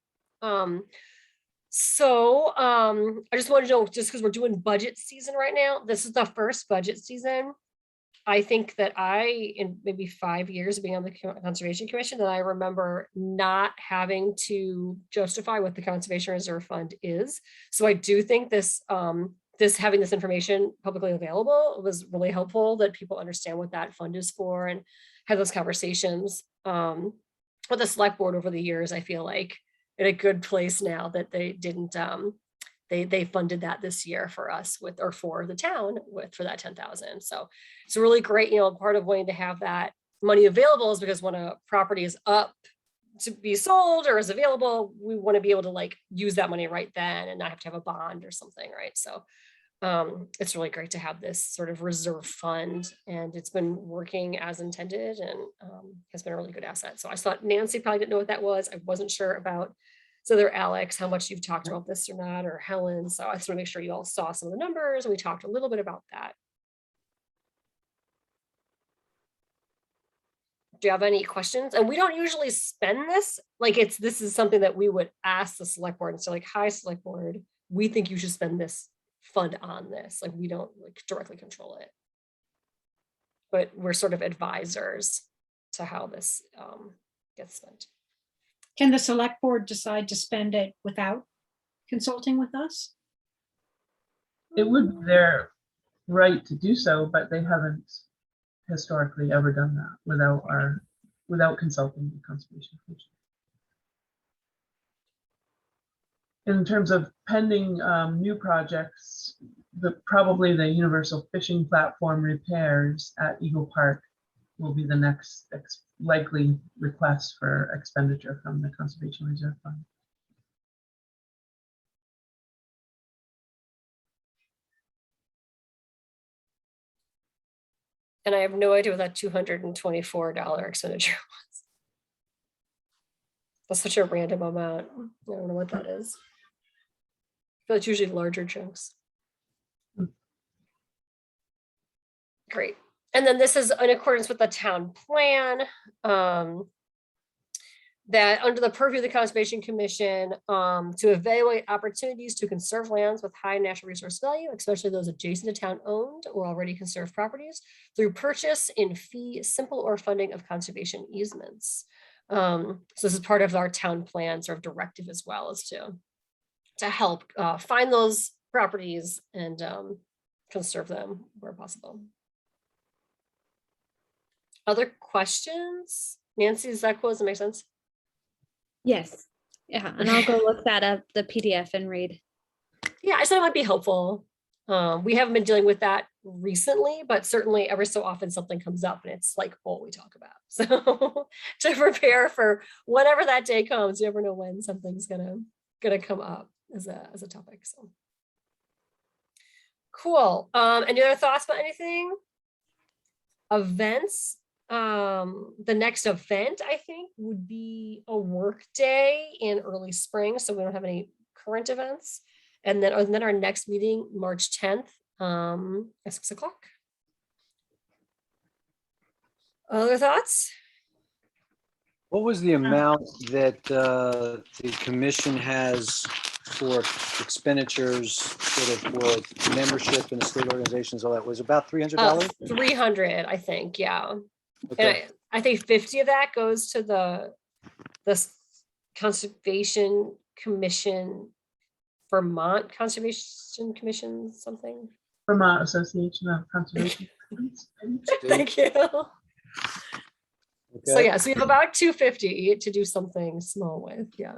I just wanted to know, just because we're doing budget season right now, this is the first budget season. I think that in maybe 5 years of being on the Conservation Commission, that I remember not having to justify what the Conservation Reserve Fund is. So I do think this having this information publicly available was really helpful, that people understand what that fund is for and have those conversations with the select board over the years. I feel like in a good place now that they didn't they funded that this year for us for the town for that 10,000. So it's really great. Part of wanting to have that money available is because when a property is up to be sold or is available, we want to be able to use that money right then and not have to have a bond or something, right? So it's really great to have this sort of reserve fund, and it's been working as intended and has been a really good asset. So I thought Nancy probably didn't know what that was. I wasn't sure about, so there, Alex, how much you've talked about this or not, or Helen. So I just want to make sure you all saw some of the numbers and we talked a little bit about that. Do you have any questions? And we don't usually spend this, this is something that we would ask the select board and say hi, select board, we think you should spend this fund on this. We don't directly control it, but we're sort of advisors to how this gets spent. Can the select board decide to spend it without consulting with us? It would be their right to do so, but they haven't historically ever done that without consulting the Conservation Commission. In terms of pending new projects, probably the universal fishing platform repairs at Eagle Park will be the next likely request for expenditure from the Conservation Reserve Fund. And I have no idea what that $224 expenditure was. That's such a random amount. I don't know what that is. I feel it's usually larger chunks. Great. And then this is in accordance with the town plan. That under the purview of the Conservation Commission, to evaluate opportunities to conserve lands with high natural resource value, especially those adjacent to town owned or already conserved properties, through purchase in fee, simple or funding of conservation easements. So this is part of our town plan sort of directive as well, as to help find those properties and conserve them where possible. Other questions? Nancy, does that quote make sense? Yes. Yeah, and I'll go look that up, the PDF, and read. Yeah, I said it might be helpful. We haven't been dealing with that recently, but certainly every so often something comes up and it's like all we talk about. So to prepare for whatever that day comes, you never know when something's gonna come up as a topic. So cool. Any other thoughts about anything? Events. The next event, I think, would be a work day in early spring. So we don't have any current events. And then our next meeting, March 10th, at 6 o'clock. Other thoughts? What was the amount that the commission has for expenditures sort of for membership in the state organizations, all that was about $300? 300, I think, yeah. Okay. And I think 50 of that goes to the Conservation Commission, Vermont Conservation Commission, something. Vermont Association of Conservation. Thank you. So Okay. yeah, so you have about 250 to do something small with, yeah.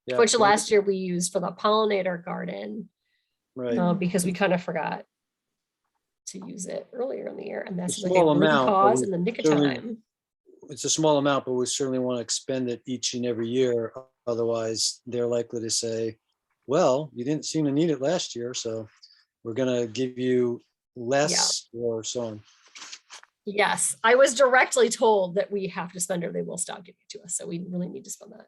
Yeah, Which so- last year we used for the pollinator garden, Right. because we kind of forgot to use it earlier in the year, and that's A like a small worthy amount, but cause we in the nick of certainly- time. It's a small amount, but we certainly want to expend it each and every year. Otherwise, they're likely to say, well, you didn't seem to need it last year, so we're gonna give you less or so on. Yes, I was directly told that we have to spend it or they will stop giving it to us. So we really need to spend that.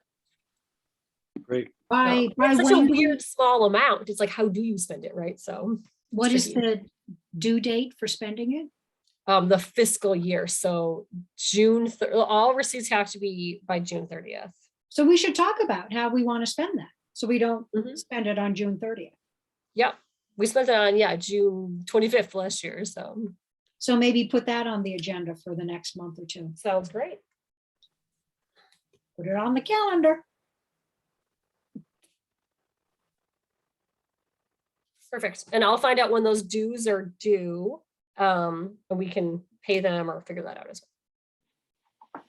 Great. By It's such a when do we- weird small amount. It's like, how do you spend it, right? So what is tricky. the due date for spending it? the fiscal year. So all receipts have to be by June 30th. So we should talk about how we want to spend that, so we don't Mhm. spend it on June 30th. Yep. We spent it on, June 25th last year. So So maybe put that on the agenda for the next month or two. sounds great. Put it on the calendar. Perfect. And I'll find out when those dues are due. And we can pay them or figure that out as well.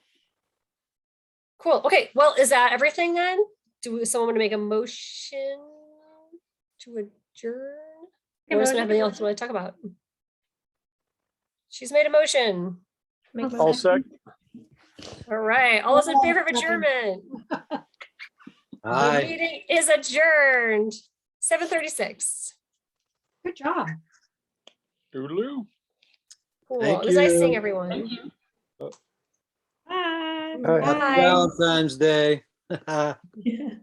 Cool. Okay. Well, is that everything then? Someone want to make a motion to adjourn? Or does someone have anything else you want to talk about? She's made a motion. All set. All right. All those in favor of adjournment? The Aye. meeting is adjourned. 7:36. Good job. Toodaloo. Cool. Thank It was nice seeing you. everyone. Thank you. Bye. All right. Happy Bye. Valentine's Day. Yeah.